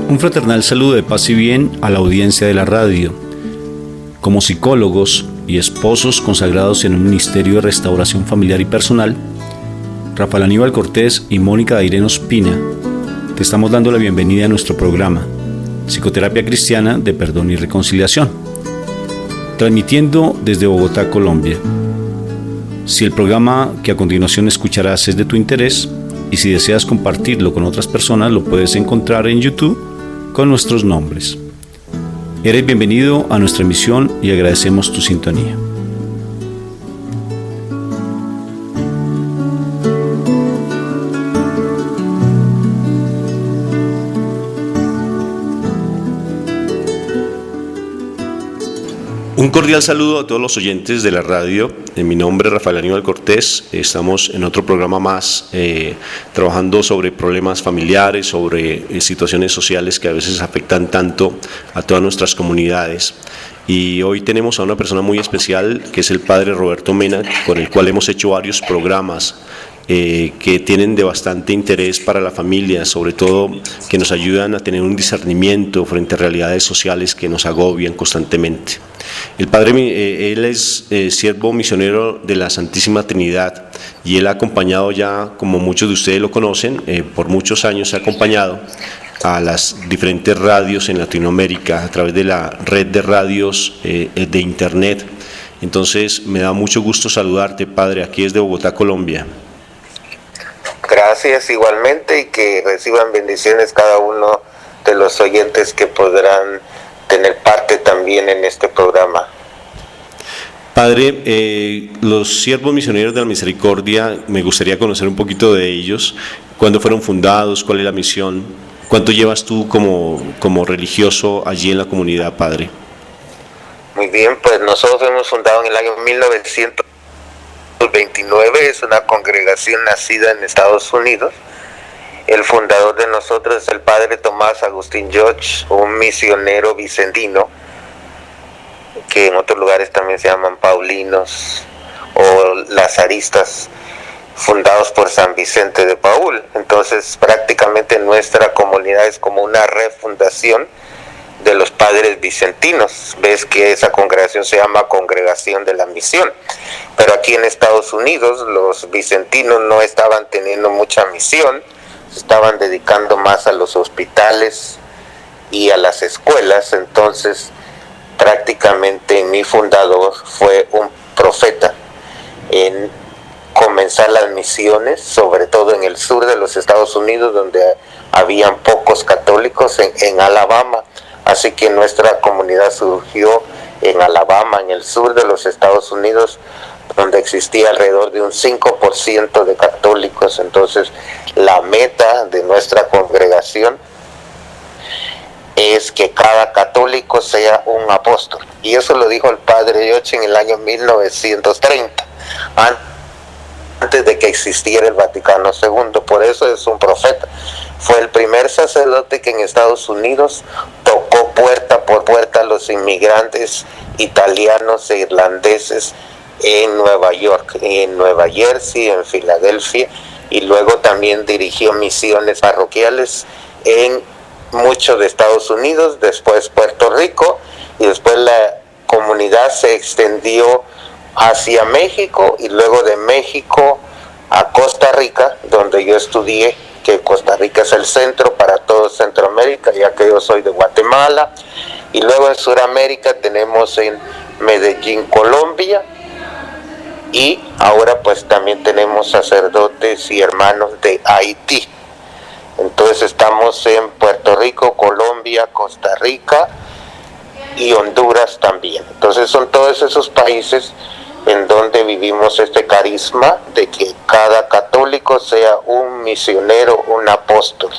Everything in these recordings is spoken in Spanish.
Un fraternal saludo de paz y bien a la audiencia de la radio. Como psicólogos y esposos consagrados en un ministerio de restauración familiar y personal, Rafael Aníbal Cortés y Mónica Dairén Ospina, te estamos dando la bienvenida a nuestro programa Psicoterapia Cristiana de Perdón y Reconciliación, transmitiendo desde Bogotá, Colombia. Si el programa que a continuación escucharás es de tu interés y si deseas compartirlo con otras personas, lo puedes encontrar en YouTube con nuestros nombres. Eres bienvenido a nuestra emisión y agradecemos tu sintonía. Un cordial saludo a todos los oyentes de la radio. Mi nombre es Rafael Aníbal Cortés. Estamos en otro programa más trabajando sobre problemas familiares, sobre situaciones sociales que a veces afectan tanto a todas nuestras comunidades. Y hoy tenemos a una persona muy especial que es el padre Roberto Mena, con el cual hemos hecho varios programas que tienen de bastante interés para la familia, sobre todo que nos ayudan a tener un discernimiento frente a realidades sociales que nos agobian constantemente. El padre, él es siervo misionero de la Santísima Trinidad y él ha acompañado ya, como muchos de ustedes lo conocen, por muchos años ha acompañado a las diferentes radios en Latinoamérica a través de la red de radios de internet. Entonces me da mucho gusto saludarte, padre, aquí desde Bogotá, Colombia. Gracias igualmente y que reciban bendiciones cada uno de los oyentes que podrán tener parte también en este programa. Padre, los siervos misioneros de la misericordia, me gustaría conocer un poquito de ellos. ¿Cuándo fueron fundados? ¿Cuál es la misión? ¿Cuánto llevas tú como religioso allí en la comunidad, padre? Muy bien, pues nosotros hemos fundado en el año 1929, es una congregación nacida en Estados Unidos. El fundador de nosotros es el padre Tomás Agustín George, un misionero vicentino, que en otros lugares también se llaman paulinos o lazaristas, fundados por San Vicente de Paúl. Entonces prácticamente nuestra comunidad es como una refundación de los padres vicentinos. Ves que esa congregación se llama Congregación de la Misión, pero aquí en Estados Unidos los vicentinos no estaban teniendo mucha misión, se estaban dedicando más a los hospitales y a las escuelas. Entonces prácticamente mi fundador fue un profeta en comenzar las misiones, sobre todo en el sur de los Estados Unidos, donde habían pocos católicos, en Alabama. Así que nuestra comunidad surgió en Alabama, en el sur de los Estados Unidos, donde existía alrededor de un 5% de católicos. Entonces, la meta de nuestra congregación es que cada católico sea un apóstol. Y eso lo dijo el padre Yoche en el año 1930, antes de que existiera el Vaticano II. Por eso es un profeta. Fue el primer sacerdote que en Estados Unidos tocó puerta por puerta a los inmigrantes italianos e irlandeses en Nueva York, en Nueva Jersey, en Filadelfia, y luego también dirigió misiones parroquiales en mucho de Estados Unidos, después Puerto Rico, y después la comunidad se extendió hacia México y luego de México a Costa Rica, donde yo estudié, que Costa Rica es el centro para todo Centroamérica, ya que yo soy de Guatemala, y luego en Sudamérica tenemos en Medellín, Colombia, y ahora pues también tenemos sacerdotes y hermanos de Haití. Entonces estamos en Puerto Rico, Colombia, Costa Rica y Honduras también. Entonces son todos esos países en donde vivimos este carisma de que cada católico sea un misionero, un apóstol,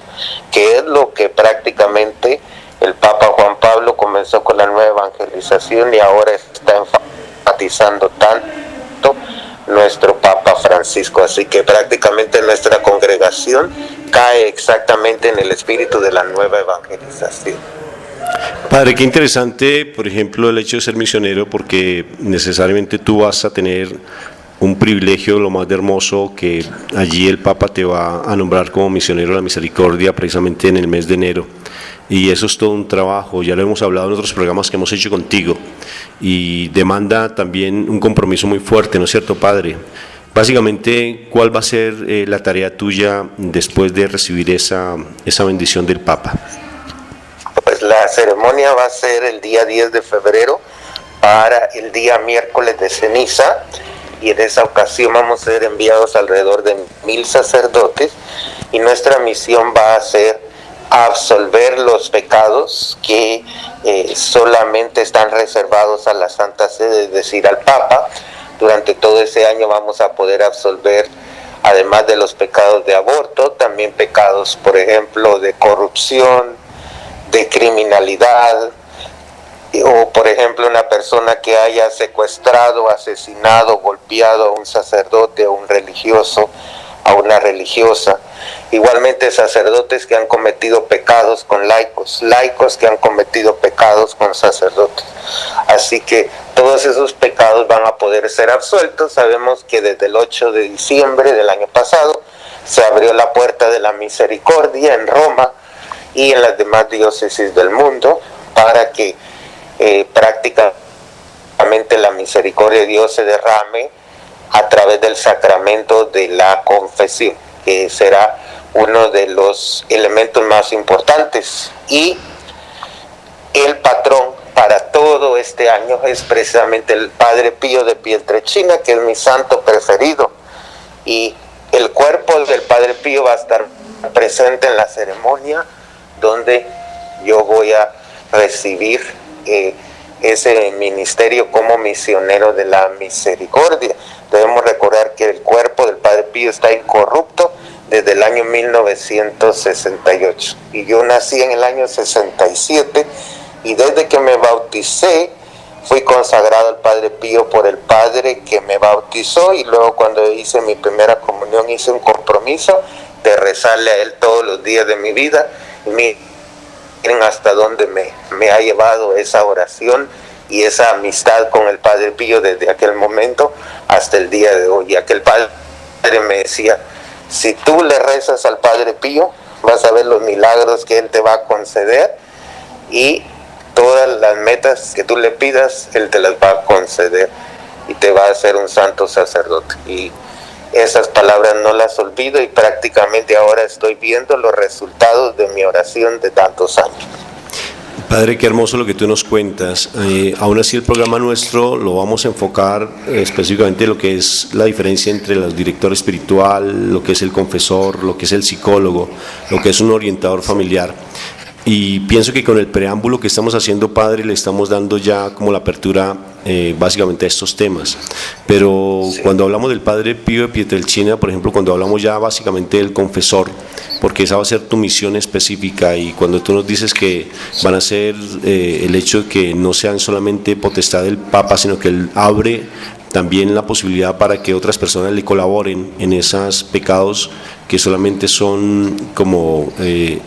que es lo que prácticamente el Papa Juan Pablo comenzó con la nueva evangelización y ahora está enfatizando tanto nuestro Papa Francisco. Así que prácticamente nuestra congregación cae exactamente en el espíritu de la nueva evangelización. Padre, qué interesante, por ejemplo, el hecho de ser misionero, porque necesariamente tú vas a tener un privilegio lo más de hermoso, que allí el Papa te va a nombrar como misionero de la misericordia precisamente en el mes de enero. Y eso es todo un trabajo, ya lo hemos hablado en otros programas que hemos hecho contigo, y demanda también un compromiso muy fuerte, ¿no es cierto, Padre? Básicamente, ¿cuál va a ser la tarea tuya después de recibir esa bendición del Papa? Pues la ceremonia va a ser el día 10 de febrero para el día miércoles de ceniza, y en esa ocasión vamos a ser enviados alrededor de 1000 sacerdotes, y nuestra misión va a ser absolver los pecados que solamente están reservados a la Santa Sede, es decir, al Papa. Durante todo ese año vamos a poder absolver, además de los pecados de aborto, también pecados, por ejemplo, de corrupción, de criminalidad, o por ejemplo una persona que haya secuestrado, asesinado, golpeado a un sacerdote, a un religioso, a una religiosa. Igualmente sacerdotes que han cometido pecados con laicos, laicos que han cometido pecados con sacerdotes. Así que todos esos pecados van a poder ser absueltos. Sabemos que desde el 8 de diciembre del año pasado se abrió la puerta de la misericordia en Roma y en las demás diócesis del mundo para que prácticamente la misericordia de Dios se derrame a través del sacramento de la confesión, que será uno de los elementos más importantes. Y el patrón para todo este año es precisamente el Padre Pío de Pietrelcina, que es mi santo preferido, y el cuerpo del Padre Pío va a estar presente en la ceremonia donde yo voy a recibir ese ministerio como misionero de la misericordia. Debemos recordar que el cuerpo del Padre Pío está incorrupto desde el año 1968, y yo nací en el año 67, y desde que me bauticé fui consagrado al Padre Pío por el Padre que me bautizó, y luego cuando hice mi primera comunión hice un compromiso de rezarle a él todos los días de mi vida. Y miren hasta dónde me ha llevado esa oración y esa amistad con el Padre Pío desde aquel momento hasta el día de hoy. Y aquel Padre me decía: si tú le rezas al Padre Pío, vas a ver los milagros que él te va a conceder, y todas las metas que tú le pidas, él te las va a conceder y te va a hacer un santo sacerdote. Y esas palabras no las olvido, y prácticamente ahora estoy viendo los resultados de mi oración de tantos años. Padre, qué hermoso lo que tú nos cuentas. Aún así, el programa nuestro lo vamos a enfocar específicamente en lo que es la diferencia entre el director espiritual, lo que es el confesor, lo que es el psicólogo, lo que es un orientador familiar. Y pienso que con el preámbulo que estamos haciendo, Padre, le estamos dando ya como la apertura básicamente a estos temas. Pero sí, cuando hablamos del Padre Pío de Pietrelcina, por ejemplo, cuando hablamos ya básicamente del confesor, porque esa va a ser tu misión específica, y cuando tú nos dices que van a ser el hecho de que no sean solamente potestad del Papa, sino que él abre también la posibilidad para que otras personas le colaboren en esos pecados que solamente son como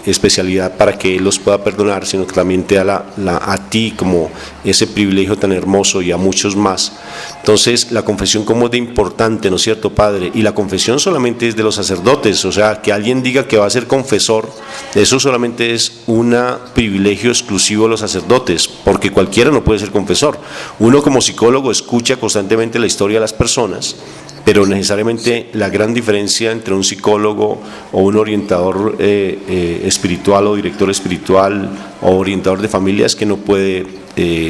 especialidad para que Él los pueda perdonar, sino que también te da a ti como ese privilegio tan hermoso, y a muchos más. Entonces, la confesión como es de importante, ¿no es cierto, Padre? Y la confesión solamente es de los sacerdotes, o sea, que alguien diga que va a ser confesor, eso solamente es un privilegio exclusivo de los sacerdotes, porque cualquiera no puede ser confesor. Uno como psicólogo escucha constantemente la historia de las personas, pero necesariamente la gran diferencia entre un psicólogo o un orientador espiritual o director espiritual o orientador de familia es que no puede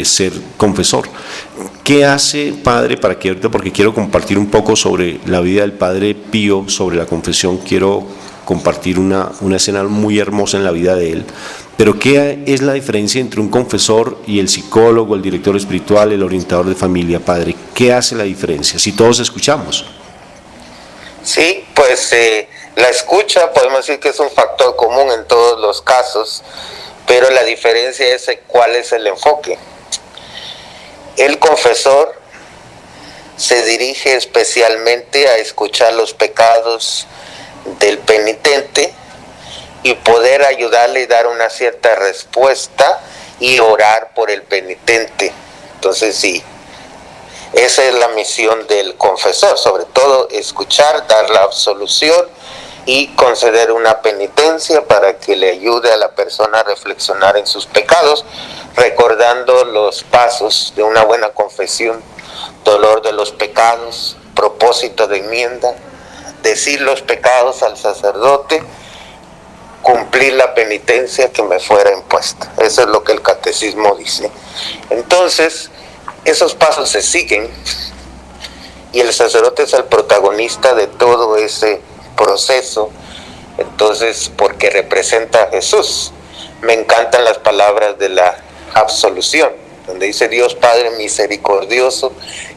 ser confesor. ¿Qué hace, Padre, para que ahorita, porque quiero compartir un poco sobre la vida del Padre Pío, sobre la confesión, quiero compartir una escena muy hermosa en la vida de él? Pero ¿qué es la diferencia entre un confesor y el psicólogo, el director espiritual, el orientador de familia, Padre? ¿Qué hace la diferencia? Si todos escuchamos. Sí, pues la escucha podemos decir que es un factor común en todos los casos, pero la diferencia es cuál es el enfoque. El confesor se dirige especialmente a escuchar los pecados del penitente y poder ayudarle y dar una cierta respuesta y orar por el penitente. Entonces, sí, Esa es la misión del confesor, sobre todo escuchar, dar la absolución y conceder una penitencia para que le ayude a la persona a reflexionar en sus pecados, recordando los pasos de una buena confesión: dolor de los pecados, propósito de enmienda, decir los pecados al sacerdote, cumplir la penitencia que me fuera impuesta. Eso es lo que el catecismo dice. Entonces, esos pasos se siguen y el sacerdote es el protagonista de todo ese proceso, entonces, porque representa a Jesús. Me encantan las palabras de la absolución, donde dice: Dios Padre misericordioso,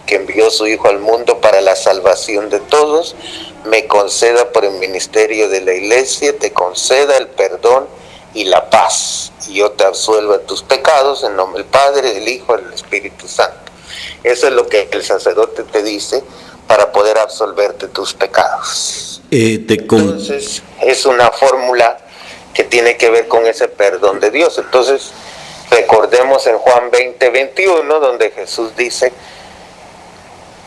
que envió su Hijo al mundo para la salvación de todos, me conceda por el ministerio de la Iglesia, te conceda el perdón y la paz, y yo te absuelvo de tus pecados en nombre del Padre, del Hijo y del Espíritu Santo. Eso es lo que el sacerdote te dice para poder absolverte tus pecados. Entonces, es una fórmula que tiene que ver con ese perdón de Dios. Entonces, recordemos en Juan 20:21, donde Jesús dice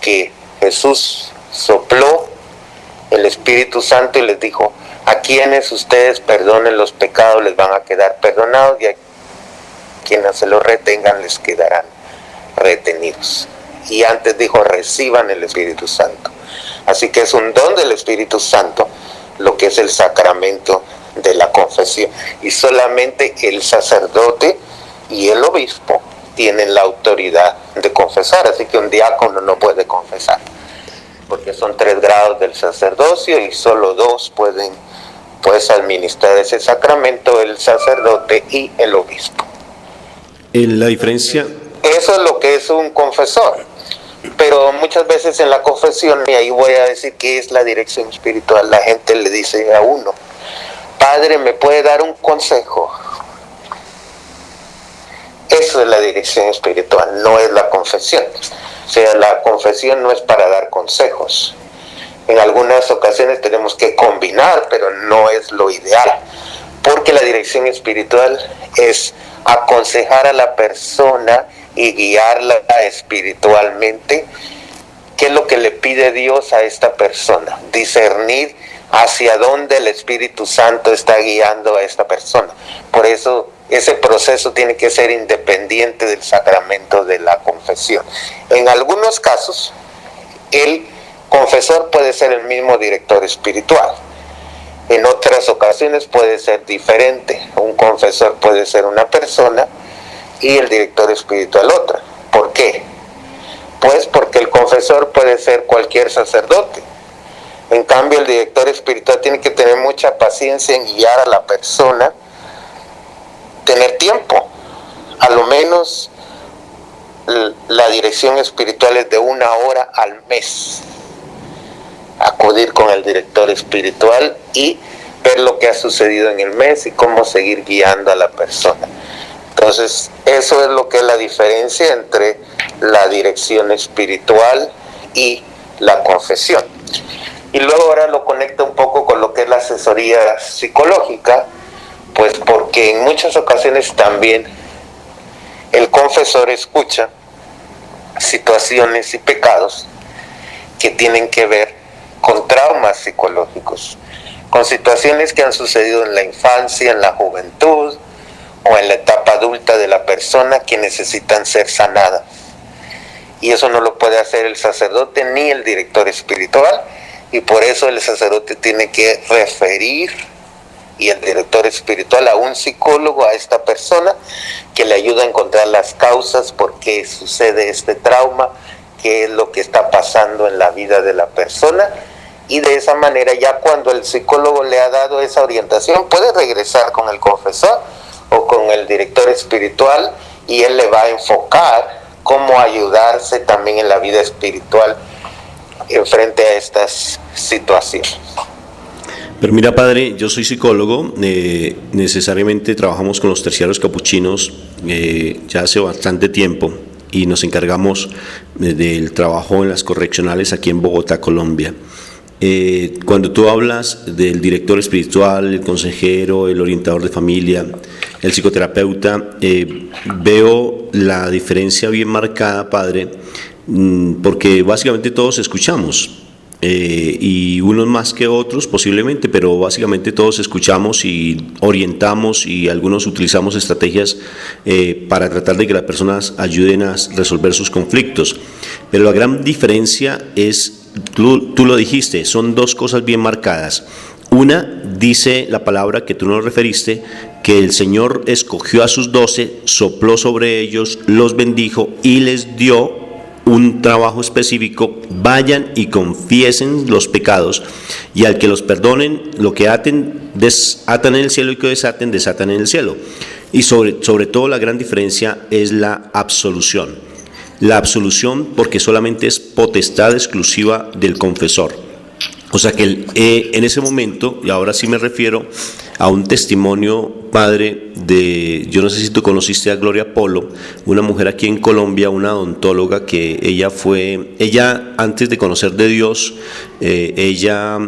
que Jesús sopló el Espíritu Santo y les dijo: a quienes ustedes perdonen los pecados les van a quedar perdonados, y a quienes se los retengan les quedarán retenidos. Y antes dijo: reciban el Espíritu Santo. Así que es un don del Espíritu Santo lo que es el sacramento de la confesión, y solamente el sacerdote y el obispo tienen la autoridad de confesar. Así que un diácono no puede confesar, porque son 3 grados del sacerdocio y solo 2 pueden pues administrar ese sacramento: el sacerdote y el obispo. La diferencia... Eso es lo que es un confesor. Pero muchas veces en la confesión, y ahí voy a decir que es la dirección espiritual, la gente le dice a uno: Padre, ¿me puede dar un consejo? Eso es la dirección espiritual, no es la confesión. O sea, la confesión no es para dar consejos. En algunas ocasiones tenemos que combinar, pero no es lo ideal, porque la dirección espiritual es aconsejar a la persona y guiarla espiritualmente. ¿Qué es lo que le pide Dios a esta persona? Discernir hacia dónde el Espíritu Santo está guiando a esta persona. Por eso ese proceso tiene que ser independiente del sacramento de la confesión. En algunos casos, el confesor puede ser el mismo director espiritual. En otras ocasiones puede ser diferente. Un confesor puede ser una persona y el director espiritual otra. ¿Por qué? Pues porque el confesor puede ser cualquier sacerdote. En cambio, el director espiritual tiene que tener mucha paciencia en guiar a la persona, tener tiempo. A lo menos la dirección espiritual es de 1 hora al mes. Acudir con el director espiritual y ver lo que ha sucedido en el mes y cómo seguir guiando a la persona. Entonces, eso es lo que es la diferencia entre la dirección espiritual y la confesión. Y luego ahora lo conecto un poco con lo que es la asesoría psicológica, pues porque en muchas ocasiones también el confesor escucha situaciones y pecados que tienen que ver con traumas psicológicos, con situaciones que han sucedido en la infancia, en la juventud o en la etapa adulta de la persona, que necesitan ser sanadas. Y eso no lo puede hacer el sacerdote ni el director espiritual, y por eso el sacerdote tiene que referir, y el director espiritual, a un psicólogo, a esta persona, que le ayuda a encontrar las causas, por qué sucede este trauma, qué es lo que está pasando en la vida de la persona. Y de esa manera, ya cuando el psicólogo le ha dado esa orientación, puede regresar con el confesor o con el director espiritual, y él le va a enfocar cómo ayudarse también en la vida espiritual en frente a estas situaciones. Pero mira, padre, yo soy psicólogo, necesariamente trabajamos con los terciarios capuchinos ya hace bastante tiempo, y nos encargamos del trabajo en las correccionales aquí en Bogotá, Colombia. Cuando tú hablas del director espiritual, el consejero, el orientador de familia, el psicoterapeuta, veo la diferencia bien marcada, padre, porque básicamente todos escuchamos. Y unos más que otros posiblemente, pero básicamente todos escuchamos y orientamos, y algunos utilizamos estrategias para tratar de que las personas ayuden a resolver sus conflictos. Pero la gran diferencia es, tú lo dijiste, son dos cosas bien marcadas. Una, dice la palabra que tú nos referiste, que el Señor escogió a sus 12, sopló sobre ellos, los bendijo y les dio un trabajo específico: vayan y confiesen los pecados, y al que los perdonen, lo que aten, desatan en el cielo, y que desatan en el cielo. Y sobre todo la gran diferencia es la absolución. La absolución, porque solamente es potestad exclusiva del confesor. O sea que en ese momento, y ahora sí me refiero a un testimonio, padre, yo no sé si tú conociste a Gloria Polo, una mujer aquí en Colombia, una odontóloga, que ella antes de conocer de Dios, ella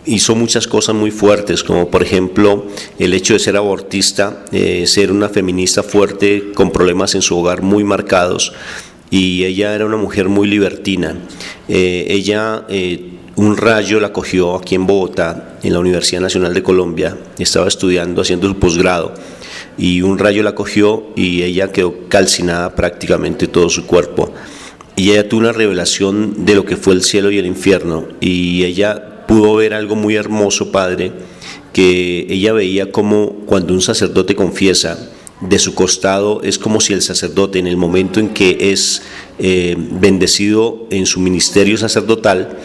hizo muchas cosas muy fuertes, como por ejemplo el hecho de ser abortista, ser una feminista fuerte con problemas en su hogar muy marcados, y ella era una mujer muy libertina. Un rayo la cogió aquí en Bogotá, en la Universidad Nacional de Colombia, estaba estudiando, haciendo su posgrado, y un rayo la cogió y ella quedó calcinada prácticamente todo su cuerpo. Y ella tuvo una revelación de lo que fue el cielo y el infierno, y ella pudo ver algo muy hermoso, padre, que ella veía como cuando un sacerdote confiesa, de su costado es como si el sacerdote, en el momento en que es bendecido en su ministerio sacerdotal,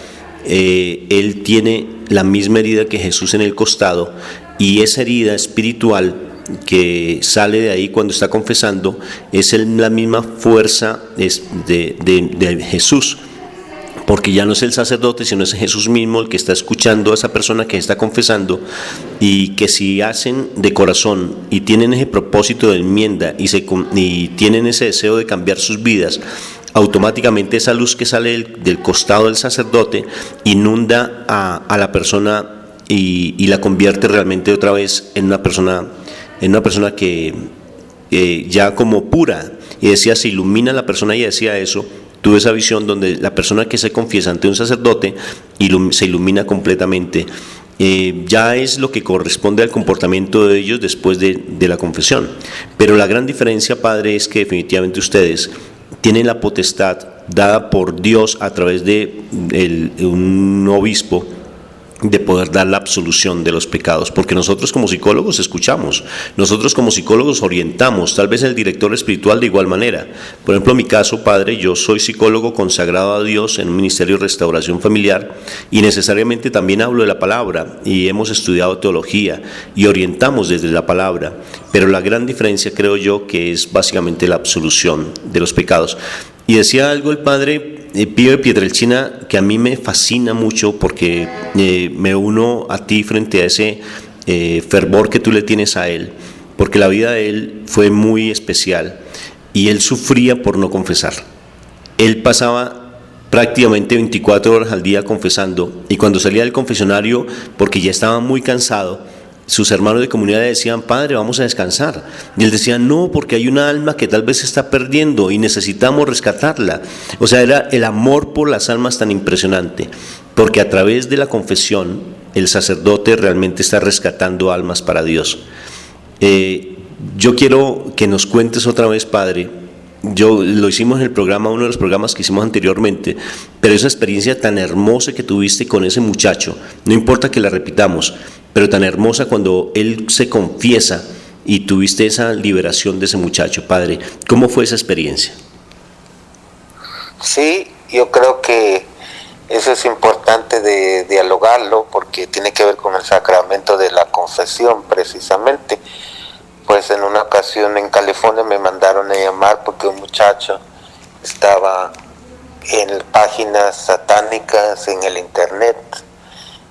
él tiene la misma herida que Jesús en el costado, y esa herida espiritual que sale de ahí cuando está confesando es la misma fuerza de Jesús, porque ya no es el sacerdote, sino es Jesús mismo el que está escuchando a esa persona que está confesando, y que si hacen de corazón y tienen ese propósito de enmienda y tienen ese deseo de cambiar sus vidas, automáticamente esa luz que sale del costado del sacerdote inunda a la persona y la convierte realmente otra vez en una persona que ya como pura. Y decía, se ilumina la persona, y decía eso, tuve esa visión donde la persona que se confiesa ante un sacerdote se ilumina completamente. Ya es lo que corresponde al comportamiento de ellos después de la confesión. Pero la gran diferencia, padre, es que definitivamente ustedes tienen la potestad dada por Dios a través de un obispo de poder dar la absolución de los pecados, porque nosotros como psicólogos escuchamos, nosotros como psicólogos orientamos, tal vez el director espiritual de igual manera. Por ejemplo, en mi caso, padre, yo soy psicólogo consagrado a Dios en un ministerio de restauración familiar, y necesariamente también hablo de la palabra, y hemos estudiado teología y orientamos desde la palabra, pero la gran diferencia, creo yo, que es básicamente la absolución de los pecados. Y decía algo el padre Pío de Pietrelcina que a mí me fascina mucho, porque me uno a ti frente a ese fervor que tú le tienes a él, porque la vida de él fue muy especial y él sufría por no confesar. Él pasaba prácticamente 24 horas al día confesando, y cuando salía del confesionario, porque ya estaba muy cansado, sus hermanos de comunidad le decían: padre, vamos a descansar. Y él decía: no, porque hay una alma que tal vez se está perdiendo y necesitamos rescatarla. O sea, era el amor por las almas tan impresionante, porque a través de la confesión el sacerdote realmente está rescatando almas para Dios. Yo quiero que nos cuentes otra vez, padre. Yo lo hicimos en el programa, uno de los programas que hicimos anteriormente, pero esa experiencia tan hermosa que tuviste con ese muchacho, no importa que la repitamos, pero tan hermosa cuando él se confiesa y tuviste esa liberación de ese muchacho, padre. ¿Cómo fue esa experiencia? Sí, yo creo que eso es importante de dialogarlo, porque tiene que ver con el sacramento de la confesión precisamente. Pues en una ocasión en California me mandaron a llamar porque un muchacho estaba en páginas satánicas en el internet,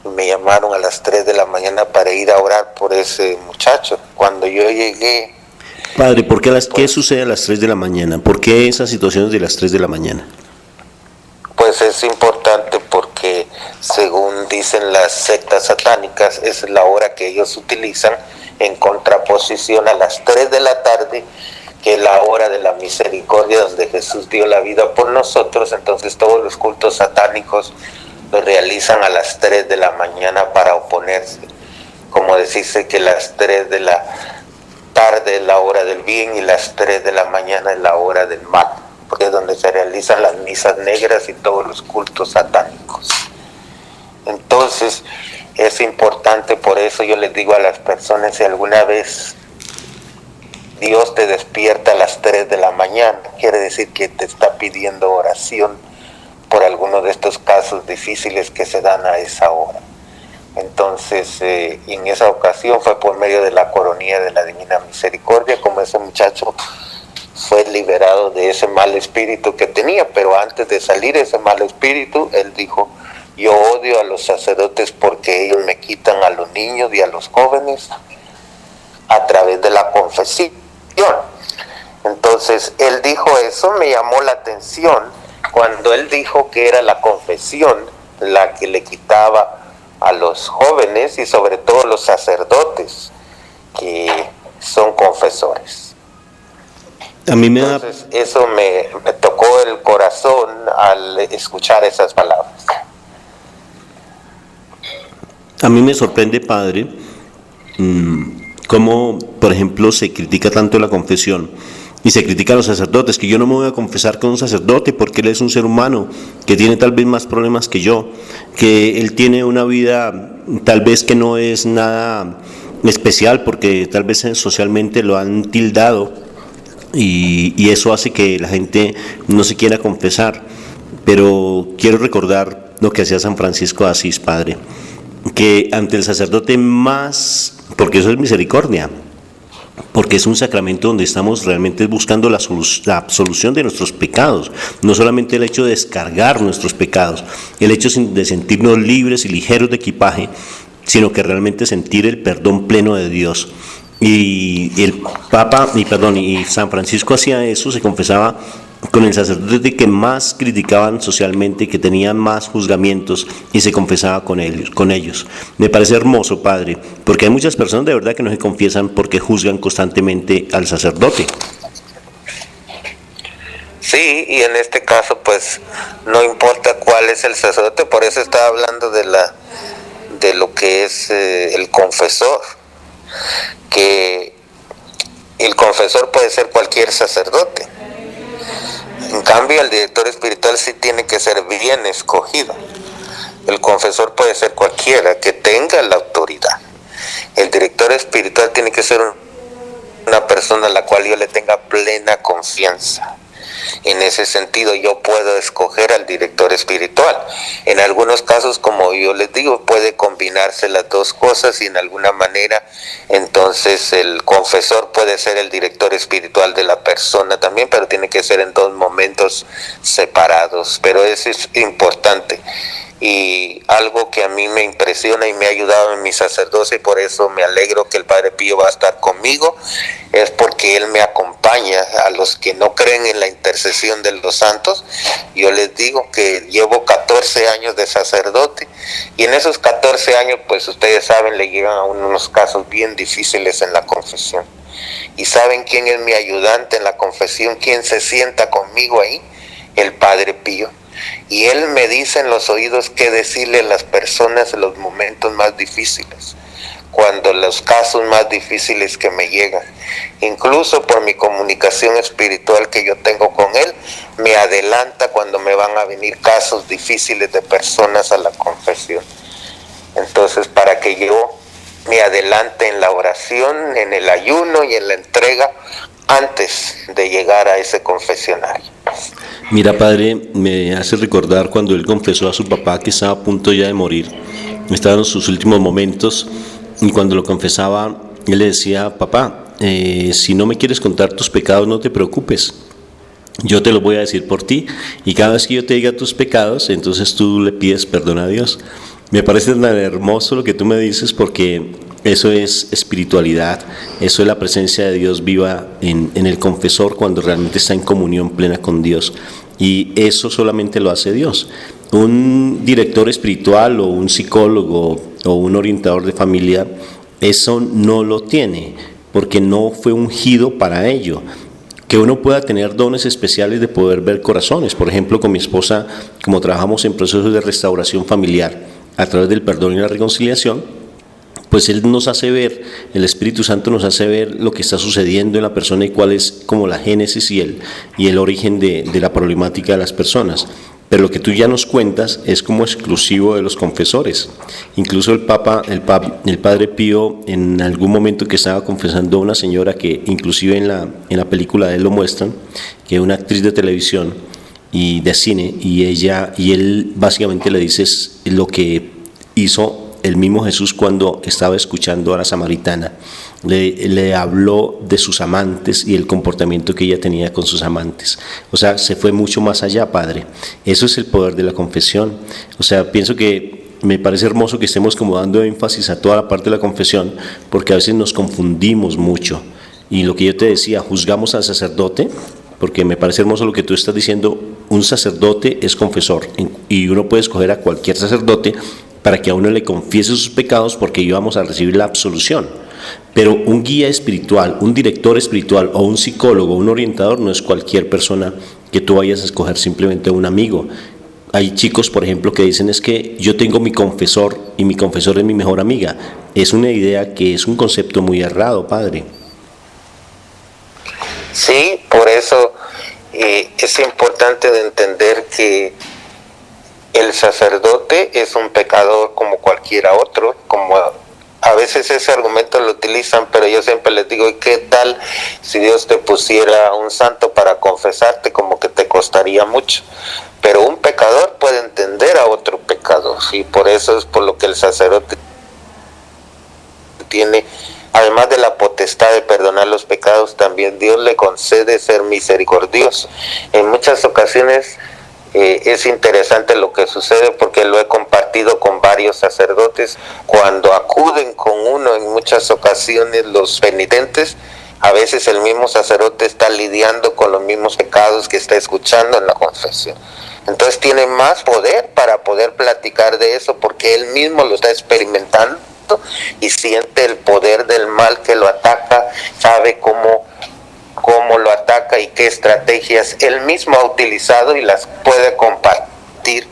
y me llamaron a las 3 de la mañana para ir a orar por ese muchacho. Cuando yo llegué... Padre, ¿por qué qué sucede a las 3 de la mañana? ¿Por qué esas situaciones de las 3 de la mañana? Pues es importante porque, según dicen las sectas satánicas, es la hora que ellos utilizan en contraposición a las 3 de la tarde, que es la hora de la misericordia, donde Jesús dio la vida por nosotros. Entonces todos los cultos satánicos los realizan a las 3 de la mañana para oponerse, como decirse que las 3 de la tarde es la hora del bien y las 3 de la mañana es la hora del mal, porque es donde se realizan las misas negras y todos los cultos satánicos. Entonces es importante, por eso yo les digo a las personas, si alguna vez Dios te despierta a las 3 de la mañana, quiere decir que te está pidiendo oración por alguno de estos casos difíciles que se dan a esa hora. Entonces, en esa ocasión fue por medio de la coronilla de la Divina Misericordia, como ese muchacho fue liberado de ese mal espíritu que tenía, pero antes de salir ese mal espíritu, él dijo: yo odio a los sacerdotes porque ellos me quitan a los niños y a los jóvenes a través de la confesión. Entonces él dijo eso, me llamó la atención cuando él dijo que era la confesión la que le quitaba a los jóvenes y sobre todo los sacerdotes que son confesores. Entonces eso me tocó el corazón al escuchar esas palabras. A mí me sorprende, padre, cómo, por ejemplo, se critica tanto la confesión y se critica a los sacerdotes, que yo no me voy a confesar con un sacerdote porque él es un ser humano que tiene tal vez más problemas que yo, que él tiene una vida tal vez que no es nada especial porque tal vez socialmente lo han tildado y eso hace que la gente no se quiera confesar. Pero quiero recordar lo que hacía San Francisco de Asís, padre, que ante el sacerdote más, porque eso es misericordia, porque es un sacramento donde estamos realmente buscando la absolución de nuestros pecados, no solamente el hecho de descargar nuestros pecados, el hecho de sentirnos libres y ligeros de equipaje, sino que realmente sentir el perdón pleno de Dios. Y el Papa, y San Francisco hacía eso, se confesaba con el sacerdote que más criticaban socialmente, que tenían más juzgamientos, y se confesaba con ellos. Me parece hermoso, padre, porque hay muchas personas de verdad que no se confiesan porque juzgan constantemente al sacerdote. Sí, y en este caso pues no importa cuál es el sacerdote, por eso estaba hablando de lo que es el confesor, que el confesor puede ser cualquier sacerdote. En cambio, el director espiritual sí tiene que ser bien escogido. El confesor puede ser cualquiera que tenga la autoridad. El director espiritual tiene que ser una persona a la cual yo le tenga plena confianza. En ese sentido, yo puedo escoger al director espiritual. En algunos casos, como yo les digo, puede combinarse las dos cosas y en alguna manera, entonces el confesor puede ser el director espiritual de la persona también, pero tiene que ser en dos momentos separados. Pero eso es importante. Y algo que a mí me impresiona y me ha ayudado en mi sacerdocio, y por eso me alegro que el Padre Pío va a estar conmigo, es porque él me acompaña a los que no creen en la intercesión de los santos. Yo les digo que llevo 14 años de sacerdote y en esos 14 años, pues ustedes saben, le llegan a unos casos bien difíciles en la confesión. ¿Y saben quién es mi ayudante en la confesión? ¿Quién se sienta conmigo ahí? El Padre Pío. Y él me dice en los oídos qué decirle a las personas en los momentos más difíciles, cuando los casos más difíciles que me llegan. Incluso por mi comunicación espiritual que yo tengo con él, me adelanta cuando me van a venir casos difíciles de personas a la confesión. Entonces, para que yo me adelante en la oración, en el ayuno y en la entrega, antes de llegar a ese confesionario. Mira, padre, me hace recordar cuando él confesó a su papá que estaba a punto ya de morir, estaba en sus últimos momentos, y cuando lo confesaba, él le decía: papá, si no me quieres contar tus pecados, no te preocupes, yo te los voy a decir por ti, y cada vez que yo te diga tus pecados, entonces tú le pides perdón a Dios. Me parece tan hermoso lo que tú me dices, porque eso es espiritualidad, eso es la presencia de Dios viva en el confesor cuando realmente está en comunión plena con Dios, y eso solamente lo hace Dios. Un director espiritual o un psicólogo o un orientador de familia eso no lo tiene, porque no fue ungido para ello. que uno pueda tener dones especiales de poder ver corazones. Por ejemplo, con mi esposa, como trabajamos en procesos de restauración familiar a través del perdón y la reconciliación, pues Él nos hace ver, el Espíritu Santo nos hace ver lo que está sucediendo en la persona y cuál es como la génesis y el origen de la problemática de las personas. Pero lo que tú ya nos cuentas es como exclusivo de los confesores. Incluso el Padre Pío, en algún momento que estaba confesando a una señora que inclusive en la película de él lo muestran, que es una actriz de televisión y de cine, y él básicamente le dice lo que hizo el mismo Jesús cuando estaba escuchando a la samaritana. Le habló de sus amantes y el comportamiento que ella tenía con sus amantes. O sea, se fue mucho más allá, Padre. Eso es el poder de la confesión. O sea, pienso que me parece hermoso que estemos como dando énfasis a toda la parte de la confesión, porque a veces nos confundimos mucho. Y lo que yo te decía, juzgamos al sacerdote, porque me parece hermoso lo que tú estás diciendo. Un sacerdote es confesor y uno puede escoger a cualquier sacerdote para que a uno le confiese sus pecados, porque íbamos a recibir la absolución. Pero un guía espiritual, un director espiritual o un psicólogo, un orientador, no es cualquier persona que tú vayas a escoger simplemente un amigo. Hay chicos, por ejemplo, que dicen es que yo tengo mi confesor y mi confesor es mi mejor amiga. Es una idea que es un concepto muy errado, Padre. Sí, por eso es importante de entender que el sacerdote es un pecador como cualquiera otro, como a veces ese argumento lo utilizan, pero yo siempre les digo, ¿y qué tal si Dios te pusiera un santo para confesarte? Como que te costaría mucho. Pero un pecador puede entender a otro pecador, y por eso es por lo que el sacerdote tiene, además de la potestad de perdonar los pecados, también Dios le concede ser misericordioso. En muchas ocasiones es interesante lo que sucede, porque lo he compartido con varios sacerdotes. Cuando acuden con uno, en muchas ocasiones los penitentes, a veces el mismo sacerdote está lidiando con los mismos pecados que está escuchando en la confesión. Entonces tiene más poder para poder platicar de eso, porque él mismo lo está experimentando y siente el poder del mal que lo ataca, sabe cómo lo ataca y qué estrategias él mismo ha utilizado, y las puede compartir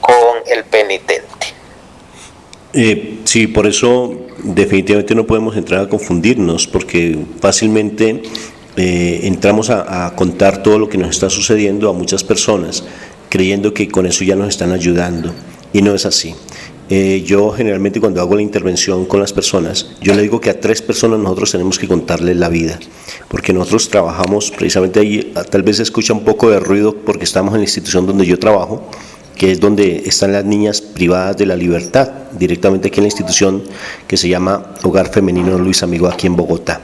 con el penitente. Sí, por eso definitivamente no podemos entrar a confundirnos, porque fácilmente entramos a contar todo lo que nos está sucediendo a muchas personas, creyendo que con eso ya nos están ayudando, y no es así. Yo generalmente cuando hago la intervención con las personas, yo le digo que a 3 personas nosotros tenemos que contarles la vida, porque nosotros trabajamos precisamente ahí. Tal vez se escucha un poco de ruido porque estamos en la institución donde yo trabajo, que es donde están las niñas privadas de la libertad, directamente aquí en la institución que se llama Hogar Femenino Luis Amigo, aquí en Bogotá.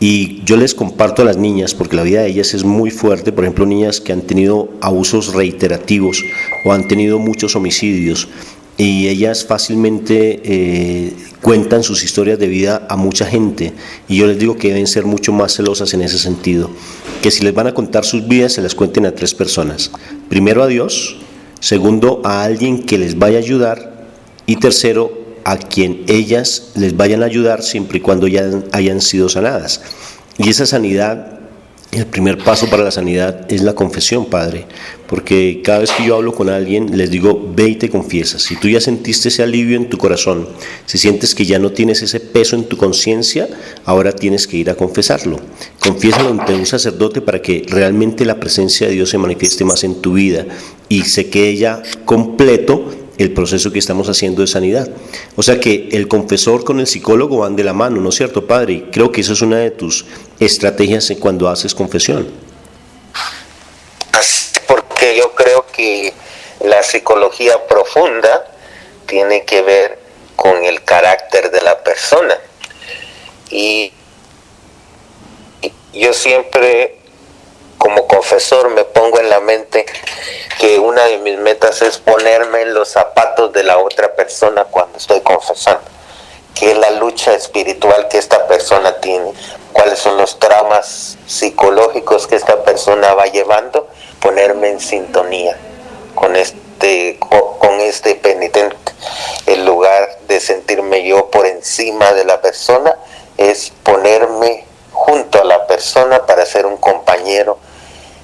Y yo les comparto a las niñas, porque la vida de ellas es muy fuerte. Por ejemplo, niñas que han tenido abusos reiterativos o han tenido muchos homicidios, y ellas fácilmente cuentan sus historias de vida a mucha gente, y yo les digo que deben ser mucho más celosas en ese sentido, que si les van a contar sus vidas se las cuenten a 3 personas: primero a Dios, segundo a alguien que les vaya a ayudar, y tercero a quien ellas les vayan a ayudar siempre y cuando ya hayan sido sanadas. Y esa sanidad, el primer paso para la sanidad es la confesión, Padre, porque cada vez que yo hablo con alguien les digo, ve y te confiesas. Si tú ya sentiste ese alivio en tu corazón, si sientes que ya no tienes ese peso en tu conciencia, ahora tienes que ir a confesarlo. Confiésalo ante un sacerdote para que realmente la presencia de Dios se manifieste más en tu vida y se quede ya completo el proceso que estamos haciendo de sanidad. O sea que el confesor con el psicólogo van de la mano, ¿no es cierto, Padre? Y creo que eso es una de tus estrategias cuando haces confesión. Así, porque yo creo que la psicología profunda tiene que ver con el carácter de la persona. Y yo siempre, como confesor, me pongo en la mente que una de mis metas es ponerme en los zapatos de la otra persona cuando estoy confesando, que es la lucha espiritual que esta persona tiene, cuáles son los traumas psicológicos que esta persona va llevando, ponerme en sintonía con este penitente. En lugar de sentirme yo por encima de la persona, es ponerme junto a la persona persona, para ser un compañero,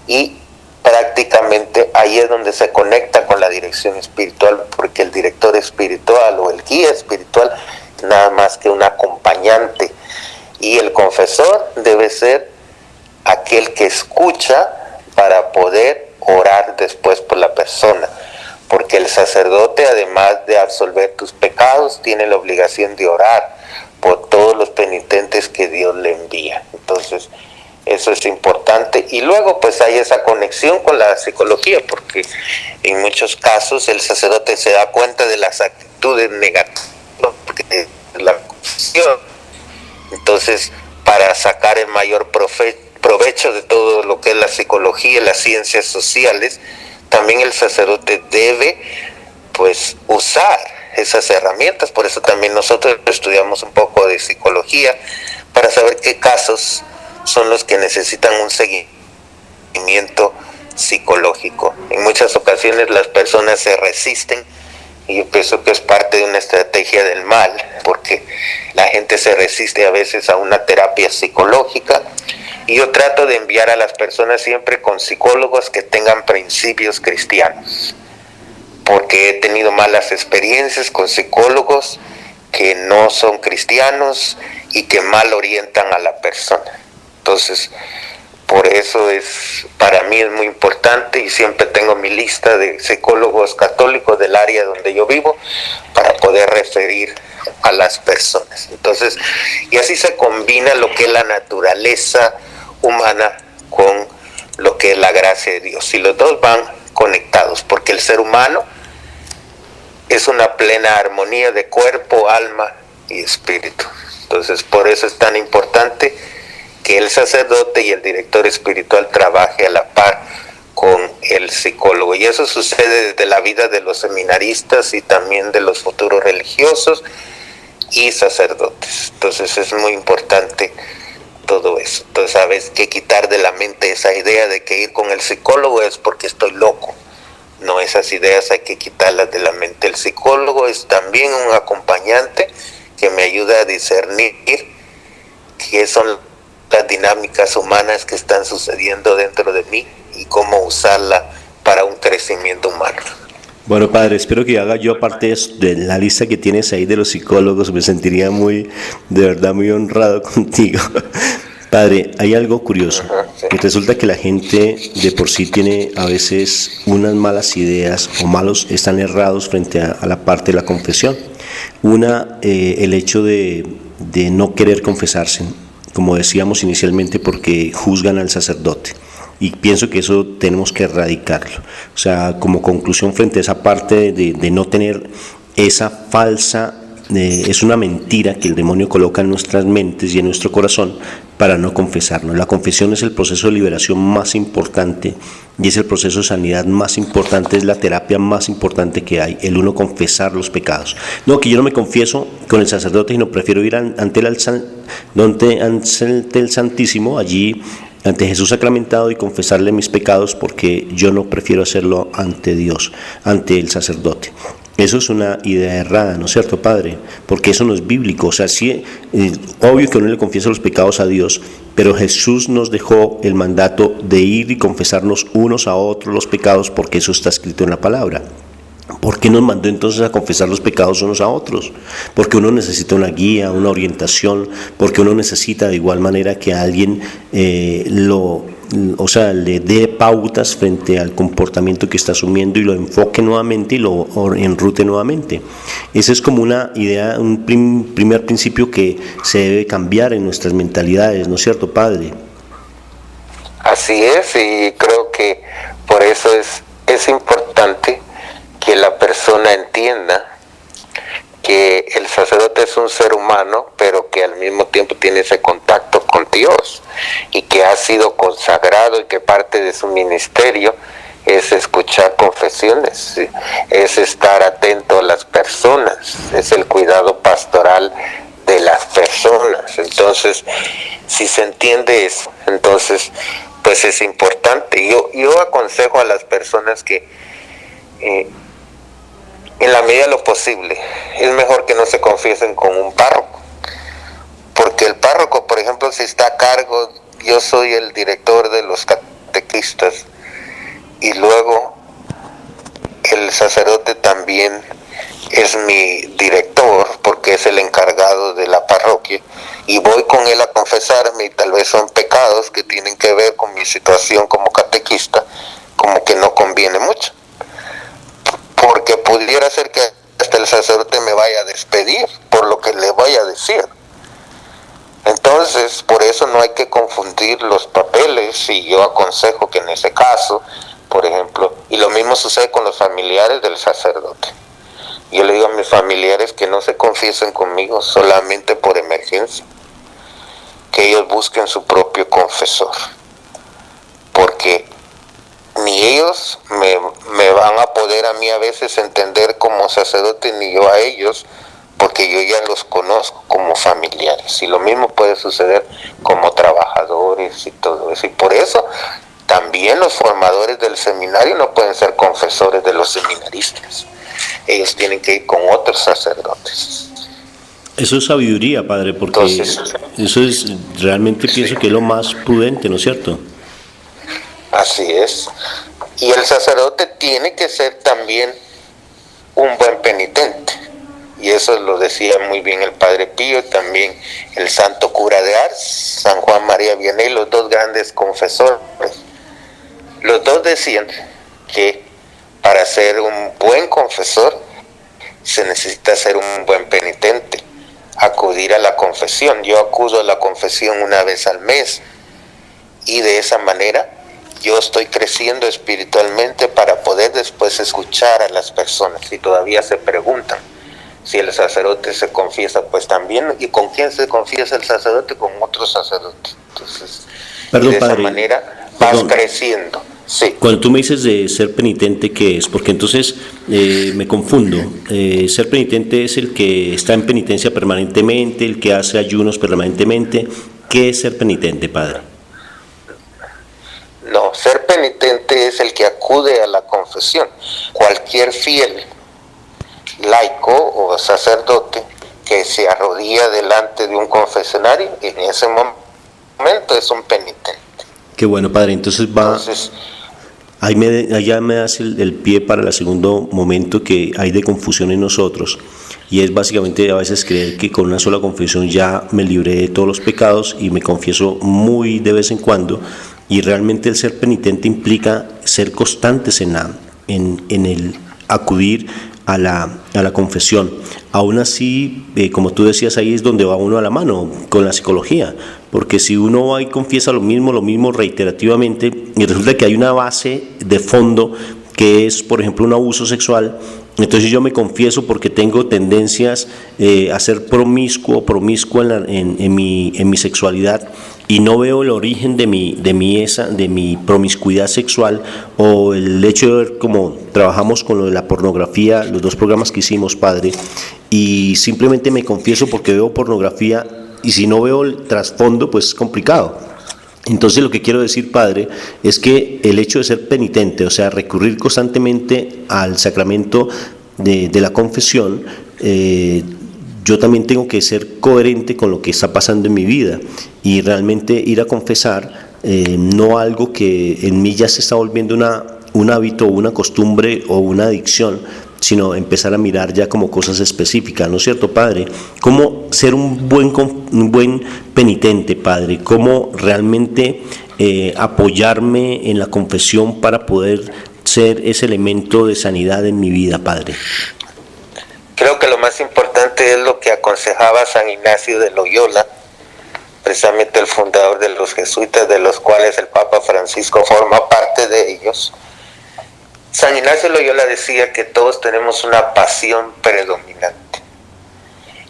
y prácticamente ahí es donde se conecta con la dirección espiritual, porque el director espiritual o el guía espiritual es nada más que un acompañante, y el confesor debe ser aquel que escucha para poder orar después por la persona, porque el sacerdote, además de absolver tus pecados, tiene la obligación de orar por todos los penitentes que Dios le envía. Entonces eso es importante, y luego pues hay esa conexión con la psicología, porque en muchos casos el sacerdote se da cuenta de las actitudes negativas de la confesión. Entonces, para sacar el mayor provecho de todo lo que es la psicología y las ciencias sociales, también el sacerdote debe pues usar esas herramientas. Por eso también nosotros estudiamos un poco de psicología, para saber qué casos son los que necesitan un seguimiento psicológico. En muchas ocasiones las personas se resisten, y yo pienso que es parte de una estrategia del mal, porque la gente se resiste a veces a una terapia psicológica, y yo trato de enviar a las personas siempre con psicólogos que tengan principios cristianos, porque he tenido malas experiencias con psicólogos que no son cristianos y que mal orientan a la persona. Entonces, por eso para mí es muy importante, y siempre tengo mi lista de psicólogos católicos del área donde yo vivo para poder referir a las personas. Entonces, y así se combina lo que es la naturaleza humana con lo que es la gracia de Dios, y los dos van conectados, porque el ser humano es una plena armonía de cuerpo, alma y espíritu. Entonces, por eso es tan importante que el sacerdote y el director espiritual trabaje a la par con el psicólogo, y eso sucede desde la vida de los seminaristas y también de los futuros religiosos y sacerdotes. Entonces es muy importante todo eso. Entonces sabes que quitar de la mente esa idea de que ir con el psicólogo es porque estoy loco. No, esas ideas hay que quitarlas de la mente. El psicólogo es también un acompañante que me ayuda a discernir qué son las dinámicas humanas que están sucediendo dentro de mí y cómo usarla para un crecimiento humano. Bueno, padre, espero que haga yo parte de la lista que tienes ahí de los psicólogos. Me sentiría de verdad muy honrado contigo. Padre, hay algo curioso, Sí. que resulta que la gente de por sí tiene a veces unas malas ideas, o están errados frente a la parte de la confesión. El hecho de no querer confesarse, como decíamos inicialmente, porque juzgan al sacerdote. Y pienso que eso tenemos que erradicarlo. O sea, como conclusión frente a esa parte de no tener esa falsa, es una mentira que el demonio coloca en nuestras mentes y en nuestro corazón para no confesarnos. La confesión es el proceso de liberación más importante, y es el proceso de sanidad más importante, es la terapia más importante que hay, el uno confesar los pecados. No, que yo no me confieso con el sacerdote, sino prefiero ir ante el Santísimo, allí ante Jesús sacramentado, y confesarle mis pecados, porque yo no prefiero hacerlo ante Dios, ante el sacerdote. Eso es una idea errada, ¿no es cierto, padre? Porque eso no es bíblico. O sea, sí, obvio que uno le confiesa los pecados a Dios, pero Jesús nos dejó el mandato de ir y confesarnos unos a otros los pecados, porque eso está escrito en la palabra. ¿Por qué nos mandó entonces a confesar los pecados unos a otros? Porque uno necesita una guía, una orientación, porque uno necesita de igual manera que alguien le dé pautas frente al comportamiento que está asumiendo, y lo enfoque nuevamente y lo enrute nuevamente. Esa es como una idea, un primer principio que se debe cambiar en nuestras mentalidades, ¿no es cierto, padre? Así es, y creo que por eso es importante que la persona entienda que el sacerdote es un ser humano, pero que al mismo tiempo tiene ese contacto con Dios, y que ha sido consagrado, y que parte de su ministerio es escuchar confesiones, es estar atento a las personas, es el cuidado pastoral de las personas. Entonces, si se entiende eso, entonces pues es importante. Yo aconsejo a las personas que en la medida de lo posible es mejor que no se confiesen con un párroco, porque el párroco, por ejemplo, si está a cargo yo soy el director de los catequistas y luego el sacerdote también es mi director porque es el encargado de la parroquia, y voy con él a confesarme y tal vez son pecados que tienen que ver con mi situación como catequista, como que no conviene mucho, porque pudiera ser que hasta el sacerdote me vaya a despedir por lo que le voy a decir. Entonces, por eso no hay que confundir los papeles, y yo aconsejo que en ese caso, por ejemplo, y lo mismo sucede con los familiares del sacerdote. Yo le digo a mis familiares que no se confiesen conmigo solamente por emergencia, que ellos busquen su propio confesor, porque ni ellos me van a poder a mí a veces entender como sacerdote, ni yo a ellos, porque yo ya los conozco como familiares, y lo mismo puede suceder como trabajadores y todo eso, y por eso también los formadores del seminario no pueden ser confesores de los seminaristas, ellos tienen que ir con otros sacerdotes. Eso es sabiduría, padre, porque entonces, eso es realmente pienso que es lo más prudente, ¿no es cierto? Así es. Y el sacerdote tiene que ser también un buen penitente. Y eso lo decía muy bien el Padre Pío, también el santo cura de Ars, San Juan María Vianney, los dos grandes confesores. Los dos decían que para ser un buen confesor se necesita ser un buen penitente, acudir a la confesión. Yo acudo a la confesión una vez al mes, y de esa manera yo estoy creciendo espiritualmente para poder después escuchar a las personas. Si todavía se preguntan si el sacerdote se confiesa, pues también, ¿y con quién se confiesa el sacerdote? Con otros sacerdotes. Entonces, perdón, de esa padre, manera vas creciendo. Sí. Cuando tú me dices de ser penitente, ¿qué es? Porque entonces me confundo. Ser penitente es el que está en penitencia permanentemente, el que hace ayunos permanentemente. ¿Qué es ser penitente, padre? No, ser penitente es el que acude a la confesión. Cualquier fiel, laico o sacerdote que se arrodilla delante de un confesionario, en ese momento es un penitente. Qué bueno, padre. Entonces allá me das el pie para el segundo momento que hay de confusión en nosotros, y es básicamente a veces creer que con una sola confesión ya me libré de todos los pecados y me confieso muy de vez en cuando, y realmente el ser penitente implica ser constantes en el acudir a la confesión. Aún así, como tú decías, ahí es donde va uno a la mano con la psicología, porque si uno va y confiesa lo mismo reiterativamente, y resulta que hay una base de fondo que es, por ejemplo, un abuso sexual, entonces yo me confieso porque tengo tendencias a ser promiscuo en mi sexualidad, y no veo el origen de mi promiscuidad sexual, o el hecho de ver cómo trabajamos con lo de la pornografía, los dos programas que hicimos, padre, y simplemente me confieso porque veo pornografía, y si no veo el trasfondo, pues es complicado. Entonces lo que quiero decir, padre, es que el hecho de ser penitente, o sea, recurrir constantemente al sacramento de la confesión, yo también tengo que ser coherente con lo que está pasando en mi vida, y realmente ir a confesar, no algo que en mí ya se está volviendo un hábito o una costumbre o una adicción, sino empezar a mirar ya como cosas específicas, ¿no es cierto, padre? ¿Cómo ser un buen penitente, padre? ¿Cómo realmente apoyarme en la confesión para poder ser ese elemento de sanidad en mi vida, padre? Creo que lo más importante es lo que aconsejaba San Ignacio de Loyola, precisamente el fundador de los jesuitas, de los cuales el Papa Francisco forma parte de ellos. San Ignacio de Loyola decía que todos tenemos una pasión predominante.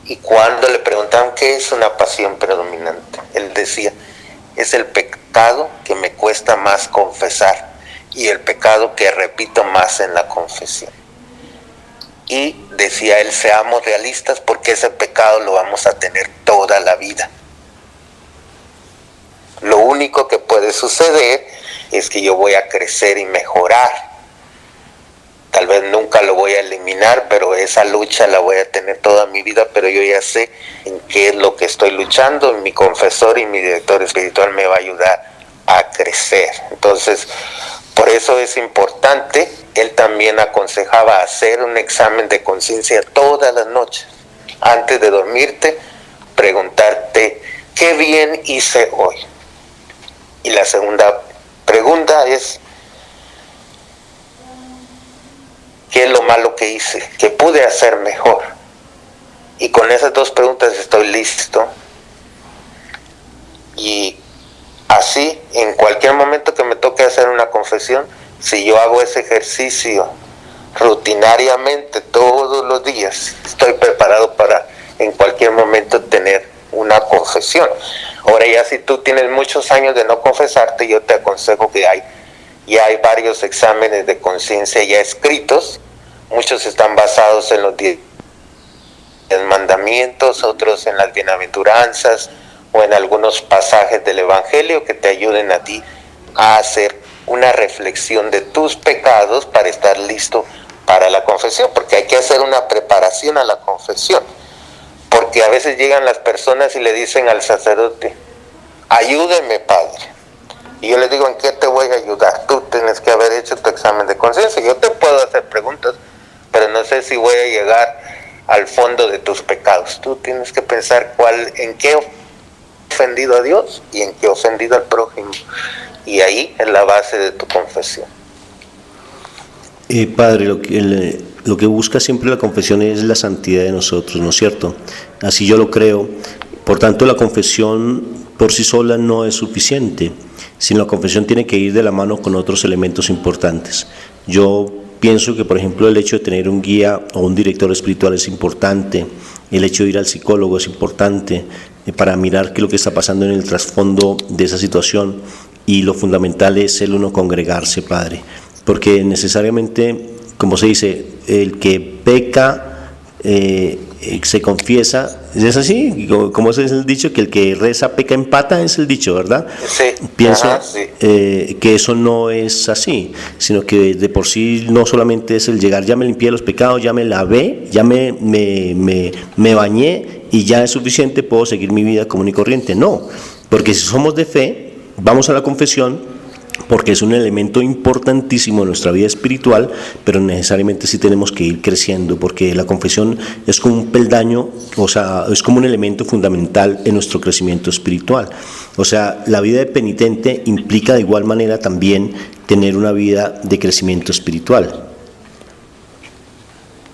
Y cuando le preguntaban qué es una pasión predominante, él decía, es el pecado que me cuesta más confesar y el pecado que repito más en la confesión. Y decía él, seamos realistas porque ese pecado lo vamos a tener toda la vida. Lo único que puede suceder es que yo voy a crecer y mejorar. tal vez nunca lo voy a eliminar, pero esa lucha la voy a tener toda mi vida, pero yo ya sé en qué es lo que estoy luchando, mi confesor y mi director espiritual me va a ayudar a crecer. Entonces, por eso es importante, él también aconsejaba hacer un examen de conciencia todas las noches, antes de dormirte, preguntarte, ¿qué bien hice hoy? Y la segunda pregunta es, ¿qué es lo malo que hice? ¿Qué pude hacer mejor? Y con esas dos preguntas estoy listo. Y así, en cualquier momento que me toque hacer una confesión, si yo hago ese ejercicio rutinariamente todos los días, estoy preparado para en cualquier momento tener una confesión. Ahora ya si tú tienes muchos años de no confesarte, yo te aconsejo que ya hay varios exámenes de conciencia ya escritos. Muchos están basados en los 10 mandamientos, otros en las bienaventuranzas o en algunos pasajes del Evangelio que te ayuden a ti a hacer una reflexión de tus pecados para estar listo para la confesión, porque hay que hacer una preparación a la confesión. Porque a veces llegan las personas y le dicen al sacerdote, ayúdeme, padre. Y yo les digo, ¿en qué te voy a ayudar? Tú tienes que haber hecho tu examen de conciencia. Yo te puedo hacer preguntas, pero no sé si voy a llegar al fondo de tus pecados. Tú tienes que pensar en qué he ofendido a Dios y en qué he ofendido al prójimo. Y ahí es la base de tu confesión. Padre, lo que busca siempre la confesión es la santidad de nosotros, ¿no es cierto? Así yo lo creo. Por tanto, la confesión por sí sola no es suficiente, sino la confesión tiene que ir de la mano con otros elementos importantes. Yo pienso que, por ejemplo, el hecho de tener un guía o un director espiritual es importante, el hecho de ir al psicólogo es importante para mirar qué es lo que está pasando en el trasfondo de esa situación, y lo fundamental es el uno congregarse, Padre, porque necesariamente, como se dice, el que peca se confiesa, ¿es así? Como es el dicho, que el que reza peca empata, es el dicho, ¿verdad? Sí. Pienso sí. Que eso no es así, sino que de por sí no solamente es el llegar, ya me limpié los pecados, ya me lavé, ya me bañé y ya es suficiente, puedo seguir mi vida común y corriente. No, porque si somos de fe, vamos a la confesión, porque es un elemento importantísimo en nuestra vida espiritual, pero necesariamente sí tenemos que ir creciendo, porque la confesión es como un peldaño, o sea, es como un elemento fundamental en nuestro crecimiento espiritual. O sea, la vida de penitente implica de igual manera también tener una vida de crecimiento espiritual.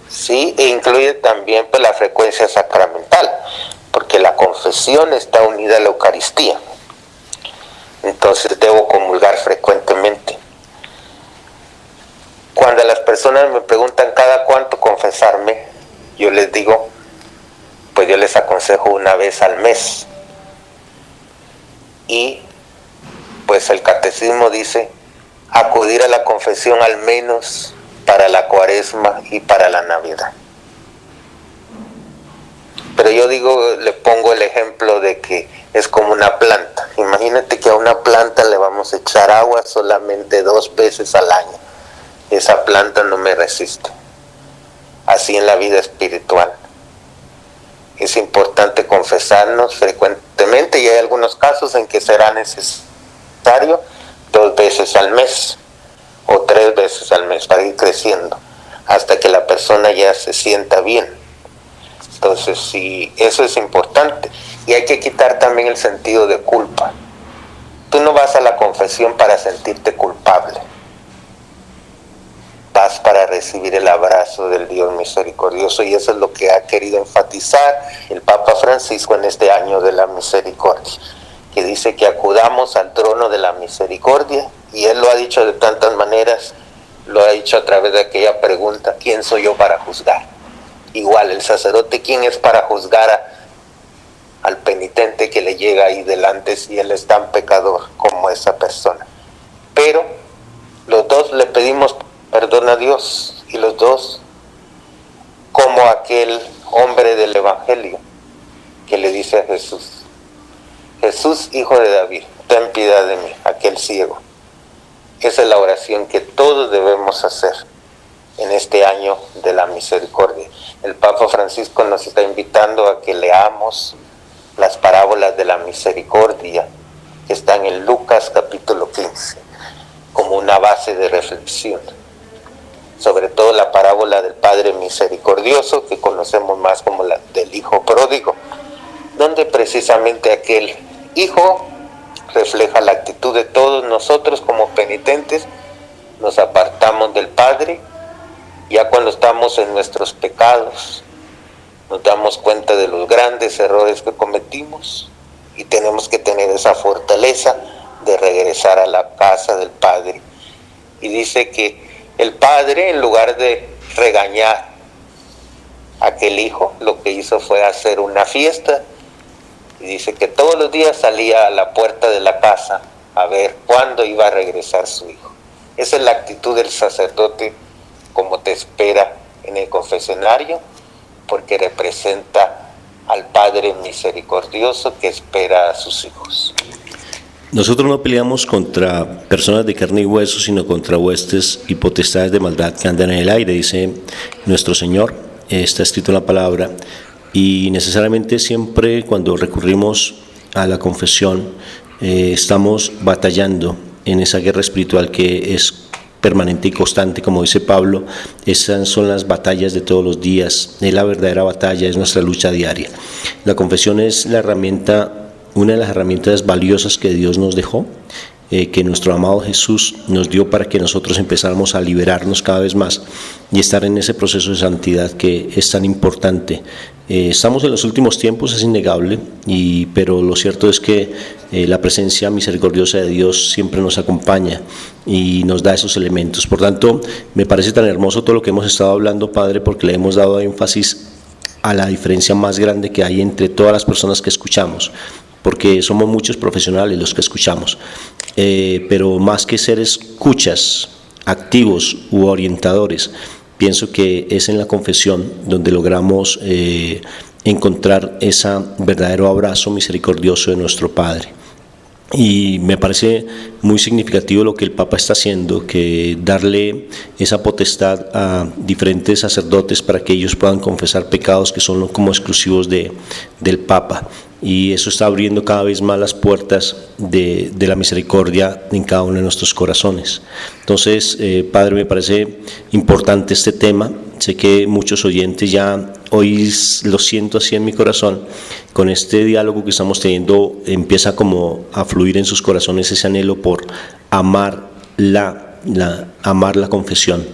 Sí, e incluye también pues, la frecuencia sacramental, porque la confesión está unida a la Eucaristía. Entonces debo comulgar frecuentemente. Cuando las personas me preguntan cada cuánto confesarme, yo les digo, pues yo les aconsejo una vez al mes. Y pues el catecismo dice acudir a la confesión al menos para la Cuaresma y para la Navidad. Pero yo digo, le pongo el ejemplo de que es como una planta. Imagínate que a una planta le vamos a echar agua solamente 2 veces al año. Esa planta no me resiste. Así en la vida espiritual. Es importante confesarnos frecuentemente y hay algunos casos en que será necesario 2 veces al mes o 3 veces al mes para ir creciendo hasta que la persona ya se sienta bien. Entonces, sí, eso es importante. Y hay que quitar también el sentido de culpa. Tú no vas a la confesión para sentirte culpable. Vas para recibir el abrazo del Dios misericordioso, y eso es lo que ha querido enfatizar el Papa Francisco en este año de la misericordia, que dice que acudamos al trono de la misericordia, y él lo ha dicho de tantas maneras, lo ha dicho a través de aquella pregunta, ¿quién soy yo para juzgar? Igual el sacerdote, ¿quién es para juzgar al penitente que le llega ahí delante si él es tan pecador como esa persona? Pero los dos le pedimos perdón a Dios, y los dos, como aquel hombre del Evangelio que le dice a Jesús, Jesús, hijo de David, ten piedad de mí, aquel ciego. Esa es la oración que todos debemos hacer en este año de la misericordia. El Papa Francisco nos está invitando a que leamos las parábolas de la misericordia que están en Lucas capítulo 15 como una base de reflexión, sobre todo la parábola del Padre Misericordioso, que conocemos más como la del Hijo Pródigo, donde precisamente aquel hijo refleja la actitud de todos nosotros como penitentes. Nos apartamos del Padre, ya cuando estamos en nuestros pecados, nos damos cuenta de los grandes errores que cometimos y tenemos que tener esa fortaleza de regresar a la casa del Padre. Y dice que el Padre, en lugar de regañar a aquel hijo, lo que hizo fue hacer una fiesta. Y dice que todos los días salía a la puerta de la casa a ver cuándo iba a regresar su hijo. Esa es la actitud del sacerdote, como te espera en el confesionario, porque representa al Padre misericordioso que espera a sus hijos. Nosotros no peleamos contra personas de carne y hueso, sino contra huestes y potestades de maldad que andan en el aire, dice nuestro Señor. Está escrito en la palabra. Y necesariamente siempre cuando recurrimos a la confesión estamos batallando en esa guerra espiritual que es permanente y constante, como dice Pablo. Esas son las batallas de todos los días, es la verdadera batalla, es nuestra lucha diaria. La confesión es la herramienta, una de las herramientas valiosas que Dios nos dejó, que nuestro amado Jesús nos dio para que nosotros empezáramos a liberarnos cada vez más y estar en ese proceso de santidad que es tan importante. Estamos en los últimos tiempos, es innegable, pero lo cierto es que la presencia misericordiosa de Dios siempre nos acompaña y nos da esos elementos. Por tanto, me parece tan hermoso todo lo que hemos estado hablando, Padre, porque le hemos dado énfasis a la diferencia más grande que hay entre todas las personas que escuchamos, porque somos muchos profesionales los que escuchamos, pero más que ser escuchas activos u orientadores, pienso que es en la confesión donde logramos encontrar ese verdadero abrazo misericordioso de nuestro Padre. Y me parece muy significativo lo que el Papa está haciendo, que darle esa potestad a diferentes sacerdotes para que ellos puedan confesar pecados que son como exclusivos del Papa. Y eso está abriendo cada vez más las puertas de la misericordia en cada uno de nuestros corazones. Entonces, Padre, me parece importante este tema. Sé que muchos oyentes ya hoy lo siento así en mi corazón. Con este diálogo que estamos teniendo empieza como a fluir en sus corazones ese anhelo por amar amar la confesión.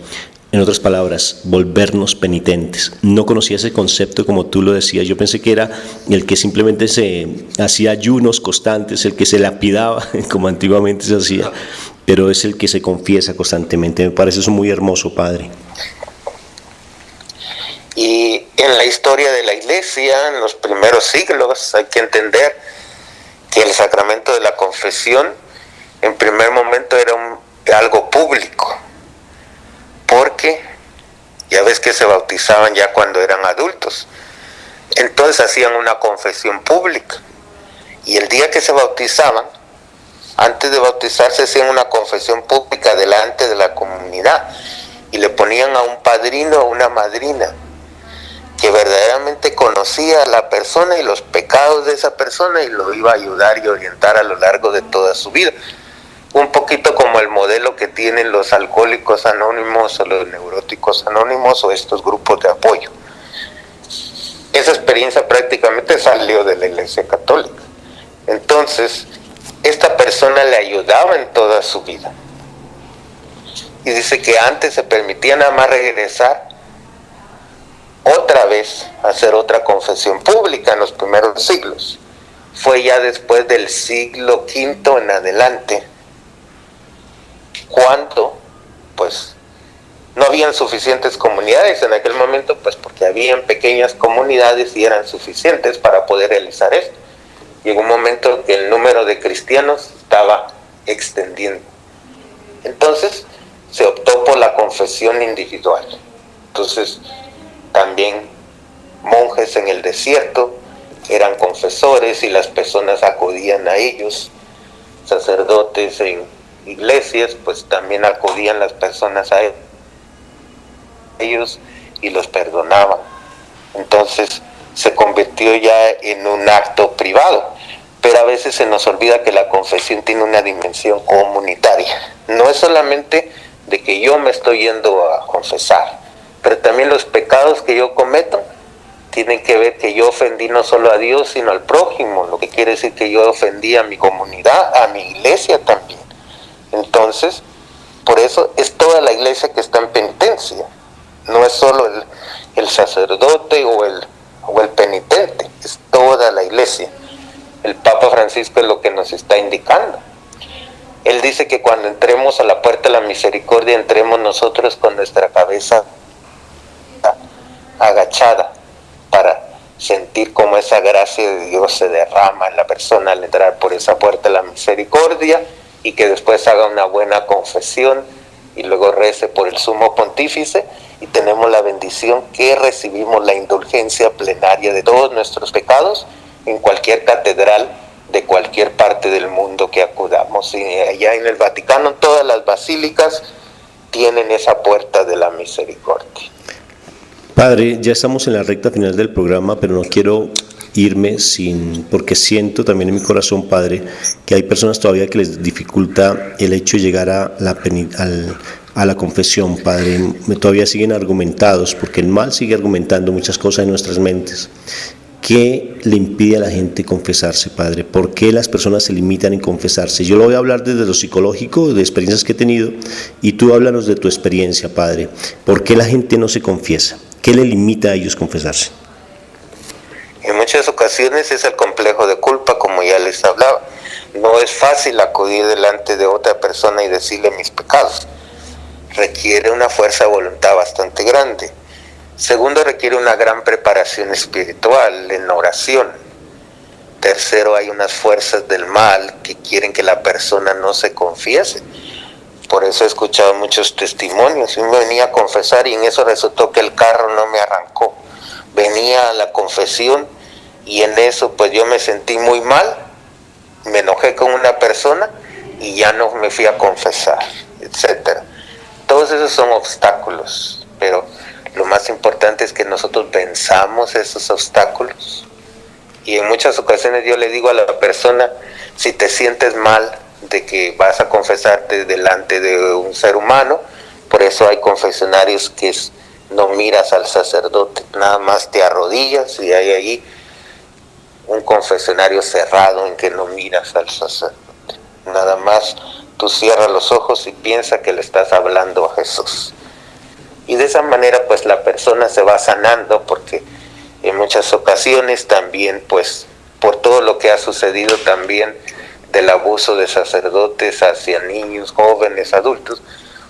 En otras palabras, volvernos penitentes. No conocía ese concepto como tú lo decías. Yo pensé que era el que simplemente se hacía ayunos constantes, el que se lapidaba, como antiguamente se hacía, pero es el que se confiesa constantemente. Me parece eso muy hermoso, Padre. Y en la historia de la Iglesia, en los primeros siglos, hay que entender que el sacramento de la confesión, en primer momento era algo público, porque ya ves que se bautizaban ya cuando eran adultos, entonces hacían una confesión pública, y el día que se bautizaban, antes de bautizarse hacían una confesión pública delante de la comunidad, y le ponían a un padrino o una madrina que verdaderamente conocía a la persona y los pecados de esa persona y lo iba a ayudar y orientar a lo largo de toda su vida. Un poquito como el modelo que tienen los alcohólicos anónimos o los neuróticos anónimos o estos grupos de apoyo. Esa experiencia prácticamente salió de la Iglesia Católica. Entonces, esta persona le ayudaba en toda su vida. Y dice que antes se permitía nada más regresar otra vez a hacer otra confesión pública en los primeros siglos. Fue ya después del siglo V en adelante, cuando pues no habían suficientes comunidades en aquel momento, pues porque habían pequeñas comunidades y eran suficientes para poder realizar esto. Llegó un momento que el número de cristianos estaba extendiendo. Entonces se optó por la confesión individual. Entonces también monjes en el desierto eran confesores y las personas acudían a ellos. Sacerdotes en iglesias, pues también acudían las personas a él. ellos y los perdonaban. Entonces se convirtió ya en un acto privado, pero a veces se nos olvida que la confesión tiene una dimensión comunitaria. No es solamente de que yo me estoy yendo a confesar, pero también los pecados que yo cometo tienen que ver que yo ofendí no solo a Dios sino al prójimo, lo que quiere decir que yo ofendí a mi comunidad, a mi iglesia también. Entonces, por eso es toda la iglesia que está en penitencia, no es solo el sacerdote o el penitente, es toda la iglesia. El Papa Francisco es lo que nos está indicando. Él dice que cuando entremos a la puerta de la misericordia, entremos nosotros con nuestra cabeza agachada para sentir cómo esa gracia de Dios se derrama en la persona al entrar por esa puerta de la misericordia, y que después haga una buena confesión y luego rece por el sumo pontífice, y tenemos la bendición que recibimos la indulgencia plenaria de todos nuestros pecados en cualquier catedral de cualquier parte del mundo que acudamos. Y allá en el Vaticano todas las basílicas tienen esa puerta de la misericordia. Padre, ya estamos en la recta final del programa, pero no quiero irme porque siento también en mi corazón, Padre, que hay personas todavía que les dificulta el hecho de llegar a la confesión, Padre. Todavía siguen argumentados, porque el mal sigue argumentando muchas cosas en nuestras mentes. ¿Qué le impide a la gente confesarse, Padre? ¿Por qué las personas se limitan en confesarse? Yo lo voy a hablar desde lo psicológico, de experiencias que he tenido, y tú háblanos de tu experiencia, Padre. ¿Por qué la gente no se confiesa? ¿Qué le limita a ellos confesarse? En muchas ocasiones es el complejo de culpa, como ya les hablaba. No es fácil acudir delante de otra persona y decirle mis pecados. Requiere una fuerza de voluntad bastante grande. Segundo, requiere una gran preparación espiritual en oración. Tercero, hay unas fuerzas del mal que quieren que la persona no se confiese. Por eso he escuchado muchos testimonios. Yo me venía a confesar y en eso resultó que el carro no me arrancó. Venía a la confesión y en eso pues yo me sentí muy mal, me enojé con una persona y ya no me fui a confesar, etc. Todos esos son obstáculos, pero lo más importante es que nosotros venzamos esos obstáculos. Y en muchas ocasiones yo le digo a la persona, si te sientes mal de que vas a confesarte delante de un ser humano, por eso hay confesionarios que no miras al sacerdote, nada más te arrodillas, y hay ahí un confesionario cerrado en que no miras al sacerdote. Nada más tú cierras los ojos y piensas que le estás hablando a Jesús. Y de esa manera pues la persona se va sanando, porque en muchas ocasiones también pues por todo lo que ha sucedido también del abuso de sacerdotes hacia niños, jóvenes, adultos,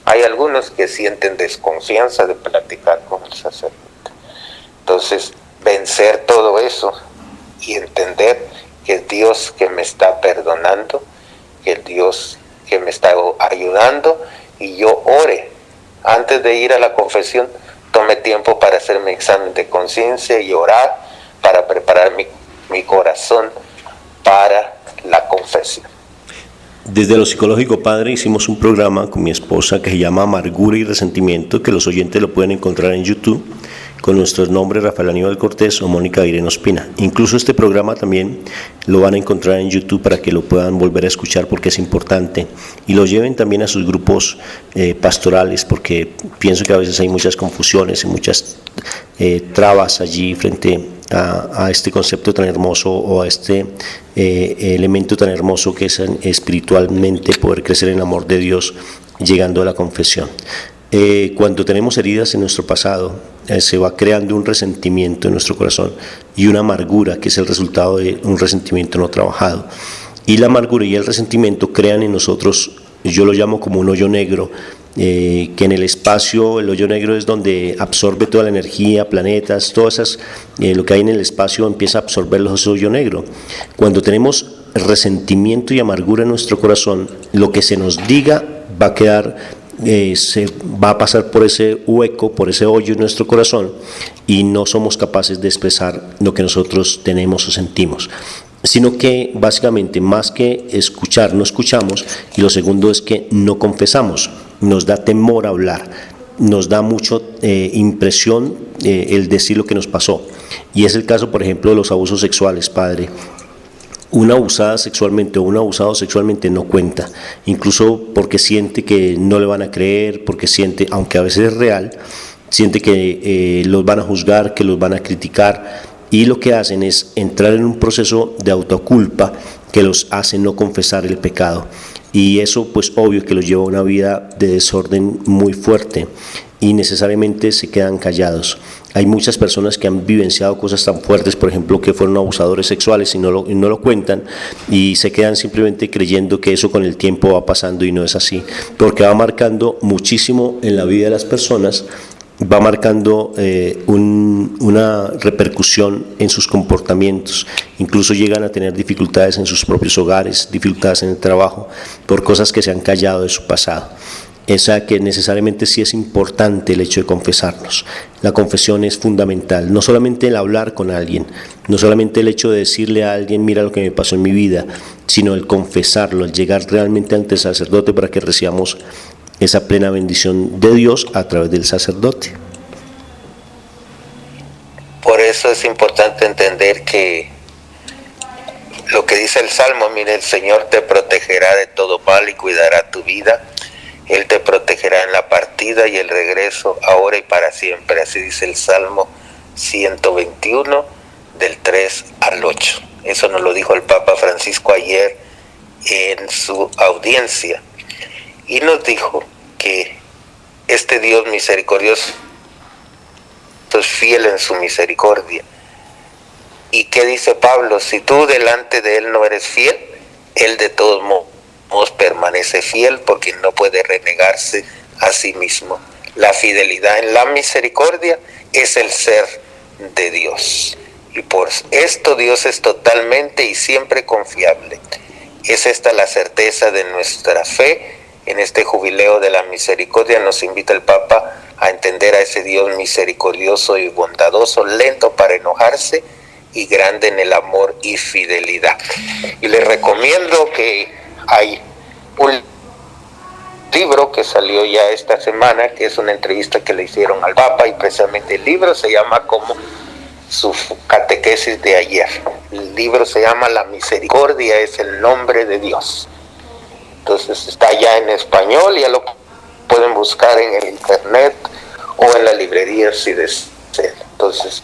hay algunos que sienten desconfianza de platicar con el sacerdote. Entonces, vencer todo eso y entender que es Dios que me está perdonando, que es Dios que me está ayudando, y yo ore. Antes de ir a la confesión, tome tiempo para hacer mi examen de conciencia y orar para preparar mi corazón para la confesión. Desde lo psicológico, Padre, hicimos un programa con mi esposa que se llama Amargura y Resentimiento, que los oyentes lo pueden encontrar en YouTube, con nuestros nombres Rafael Aníbal Cortés o Mónica Irene Ospina. Incluso este programa también lo van a encontrar en YouTube para que lo puedan volver a escuchar, porque es importante, y lo lleven también a sus grupos pastorales, porque pienso que a veces hay muchas confusiones y muchas trabas allí frente a este concepto tan hermoso, o a este elemento tan hermoso que es espiritualmente poder crecer en el amor de Dios llegando a la confesión. Cuando tenemos heridas en nuestro pasado, se va creando un resentimiento en nuestro corazón y una amargura, que es el resultado de un resentimiento no trabajado. Y la amargura y el resentimiento crean en nosotros, yo lo llamo como un hoyo negro, que en el espacio, el hoyo negro es donde absorbe toda la energía, planetas, todas esas, lo que hay en el espacio empieza a absorberlo ese hoyo negro. Cuando tenemos resentimiento y amargura en nuestro corazón, lo que se nos diga va a quedar, se va a pasar por ese hueco, por ese hoyo en nuestro corazón, y no somos capaces de expresar lo que nosotros tenemos o sentimos, sino que básicamente más que escuchar, no escuchamos, y lo segundo es que no confesamos, nos da temor hablar. nos da mucho impresión el decir lo que nos pasó. Y es el caso, por ejemplo, de los abusos sexuales, padre. Una abusada sexualmente o un abusado sexualmente no cuenta, incluso porque siente que no le van a creer, porque siente, aunque a veces es real, siente que los van a juzgar, que los van a criticar, y lo que hacen es entrar en un proceso de autoculpa que los hace no confesar el pecado. Y eso pues obvio que los lleva a una vida de desorden muy fuerte y necesariamente se quedan callados. Hay muchas personas que han vivenciado cosas tan fuertes, por ejemplo, que fueron abusadores sexuales y no lo cuentan, y se quedan simplemente creyendo que eso con el tiempo va pasando, y no es así, porque va marcando muchísimo en la vida de las personas, va marcando una repercusión en sus comportamientos. Incluso llegan a tener dificultades en sus propios hogares, dificultades en el trabajo, por cosas que se han callado de su pasado. O sea que necesariamente sí es importante el hecho de confesarnos. La confesión es fundamental, no solamente el hablar con alguien, no solamente el hecho de decirle a alguien, mira lo que me pasó en mi vida, sino el confesarlo, el llegar realmente ante el sacerdote para que recibamos esa plena bendición de Dios a través del sacerdote. Por eso es importante entender que lo que dice el Salmo, mire, el Señor te protegerá de todo mal y cuidará tu vida. Él te protegerá en la partida y el regreso, ahora y para siempre. Así dice el Salmo 121, del 3 al 8. Eso nos lo dijo el Papa Francisco ayer en su audiencia. Y nos dijo que este Dios misericordioso es fiel en su misericordia. ¿Y qué dice Pablo? Si tú delante de Él no eres fiel, Él de todos modos permanece fiel, porque no puede renegarse a sí mismo. La fidelidad en la misericordia es el ser de Dios, y por esto Dios es totalmente y siempre confiable. Es esta la certeza de nuestra fe. En este jubileo de la misericordia nos invita el Papa a entender a ese Dios misericordioso y bondadoso, lento para enojarse y grande en el amor y fidelidad. Y les recomiendo que hay un libro que salió ya esta semana, que es una entrevista que le hicieron al Papa, y precisamente el libro se llama como su catequesis de ayer. El libro se llama La misericordia es el nombre de Dios. Entonces está ya en español, ya lo pueden buscar en el internet o en la librería si desean. Entonces,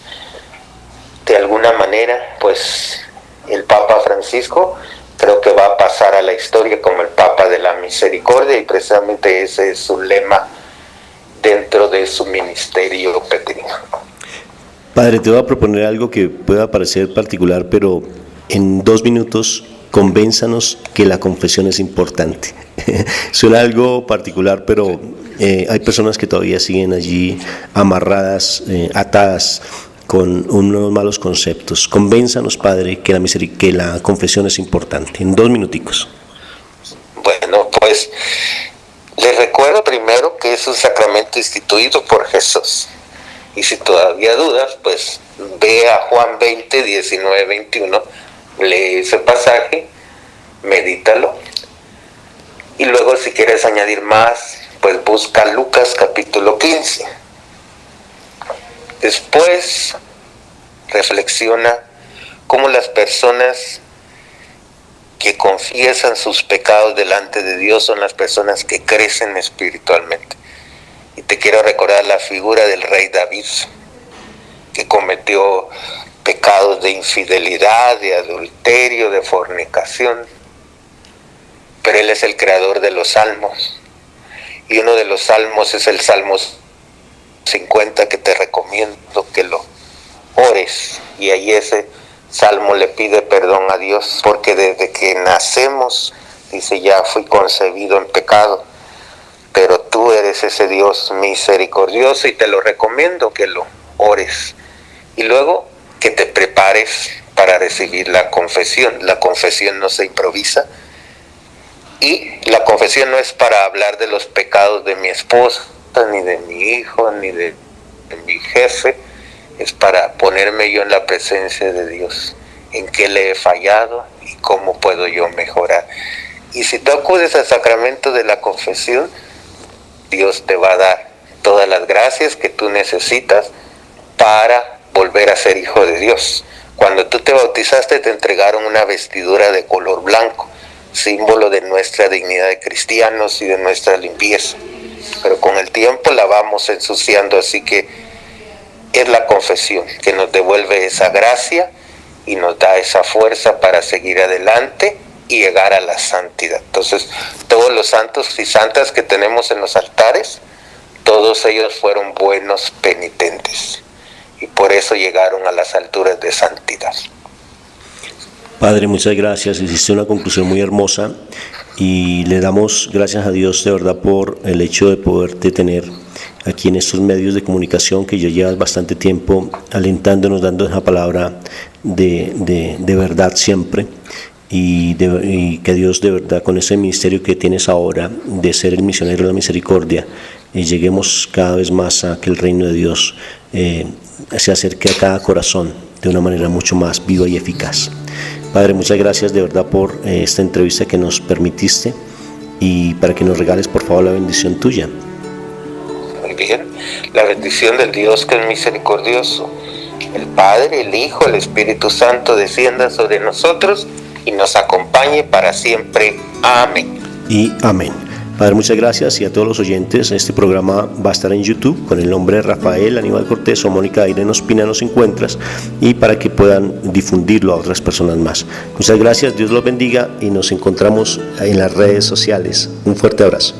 de alguna manera, pues el Papa Francisco creo que va a pasar a la historia como el Papa de la Misericordia, y precisamente ese es su lema dentro de su ministerio petrino. Padre, te voy a proponer algo que pueda parecer particular, pero en 2 minutos convénzanos que la confesión es importante. Suena algo particular, pero hay personas que todavía siguen allí amarradas, atadas con unos malos conceptos. Convénzanos, Padre, que la confesión es importante. En 2 minuticos. Bueno, pues les recuerdo primero que es un sacramento instituido por Jesús. Y si todavía dudas, pues ve a Juan 20, 19, 21, lee ese pasaje, medítalo. Y luego, si quieres añadir más, pues busca Lucas capítulo 15. Después reflexiona cómo las personas que confiesan sus pecados delante de Dios son las personas que crecen espiritualmente. Y te quiero recordar la figura del rey David, que cometió pecados de infidelidad, de adulterio, de fornicación, pero él es el creador de los salmos, y uno de los salmos es el Salmo 50, que te recomiendo que lo ores, y ahí ese salmo le pide perdón a Dios, porque desde que nacemos, dice, ya fui concebido en pecado, pero tú eres ese Dios misericordioso, y te lo recomiendo que lo ores, y luego que te prepares para recibir la confesión. La confesión no se improvisa, y la confesión no es para hablar de los pecados de mi esposa, ni de mi hijo, ni de mi jefe. Es para ponerme yo en la presencia de Dios, en qué le he fallado y cómo puedo yo mejorar. Y si tú acudes al sacramento de la confesión, Dios te va a dar todas las gracias que tú necesitas para volver a ser hijo de Dios. Cuando tú te bautizaste, te entregaron una vestidura de color blanco, símbolo de nuestra dignidad de cristianos y de nuestra limpieza. Pero con el tiempo la vamos ensuciando, así que es la confesión que nos devuelve esa gracia y nos da esa fuerza para seguir adelante y llegar a la santidad. Entonces, todos los santos y santas que tenemos en los altares, todos ellos fueron buenos penitentes y por eso llegaron a las alturas de santidad. Padre, muchas gracias. Hiciste una conclusión muy hermosa y le damos gracias a Dios de verdad por el hecho de poderte tener aquí en estos medios de comunicación, que ya llevas bastante tiempo alentándonos, dando esa palabra de verdad siempre, y que Dios de verdad, con ese ministerio que tienes ahora de ser el misionero de la misericordia, lleguemos cada vez más a que el reino de Dios se acerque a cada corazón de una manera mucho más viva y eficaz. Padre, muchas gracias de verdad por esta entrevista que nos permitiste, y para que nos regales por favor la bendición tuya. Muy bien, la bendición del Dios que es misericordioso, el Padre, el Hijo, el Espíritu Santo descienda sobre nosotros y nos acompañe para siempre. Amén. Y amén. Padre, muchas gracias, y a todos los oyentes, este programa va a estar en YouTube con el nombre de Rafael Aníbal Cortés o Mónica Irene Ospina nos encuentras, y para que puedan difundirlo a otras personas más. Muchas gracias, Dios los bendiga y nos encontramos en las redes sociales. Un fuerte abrazo.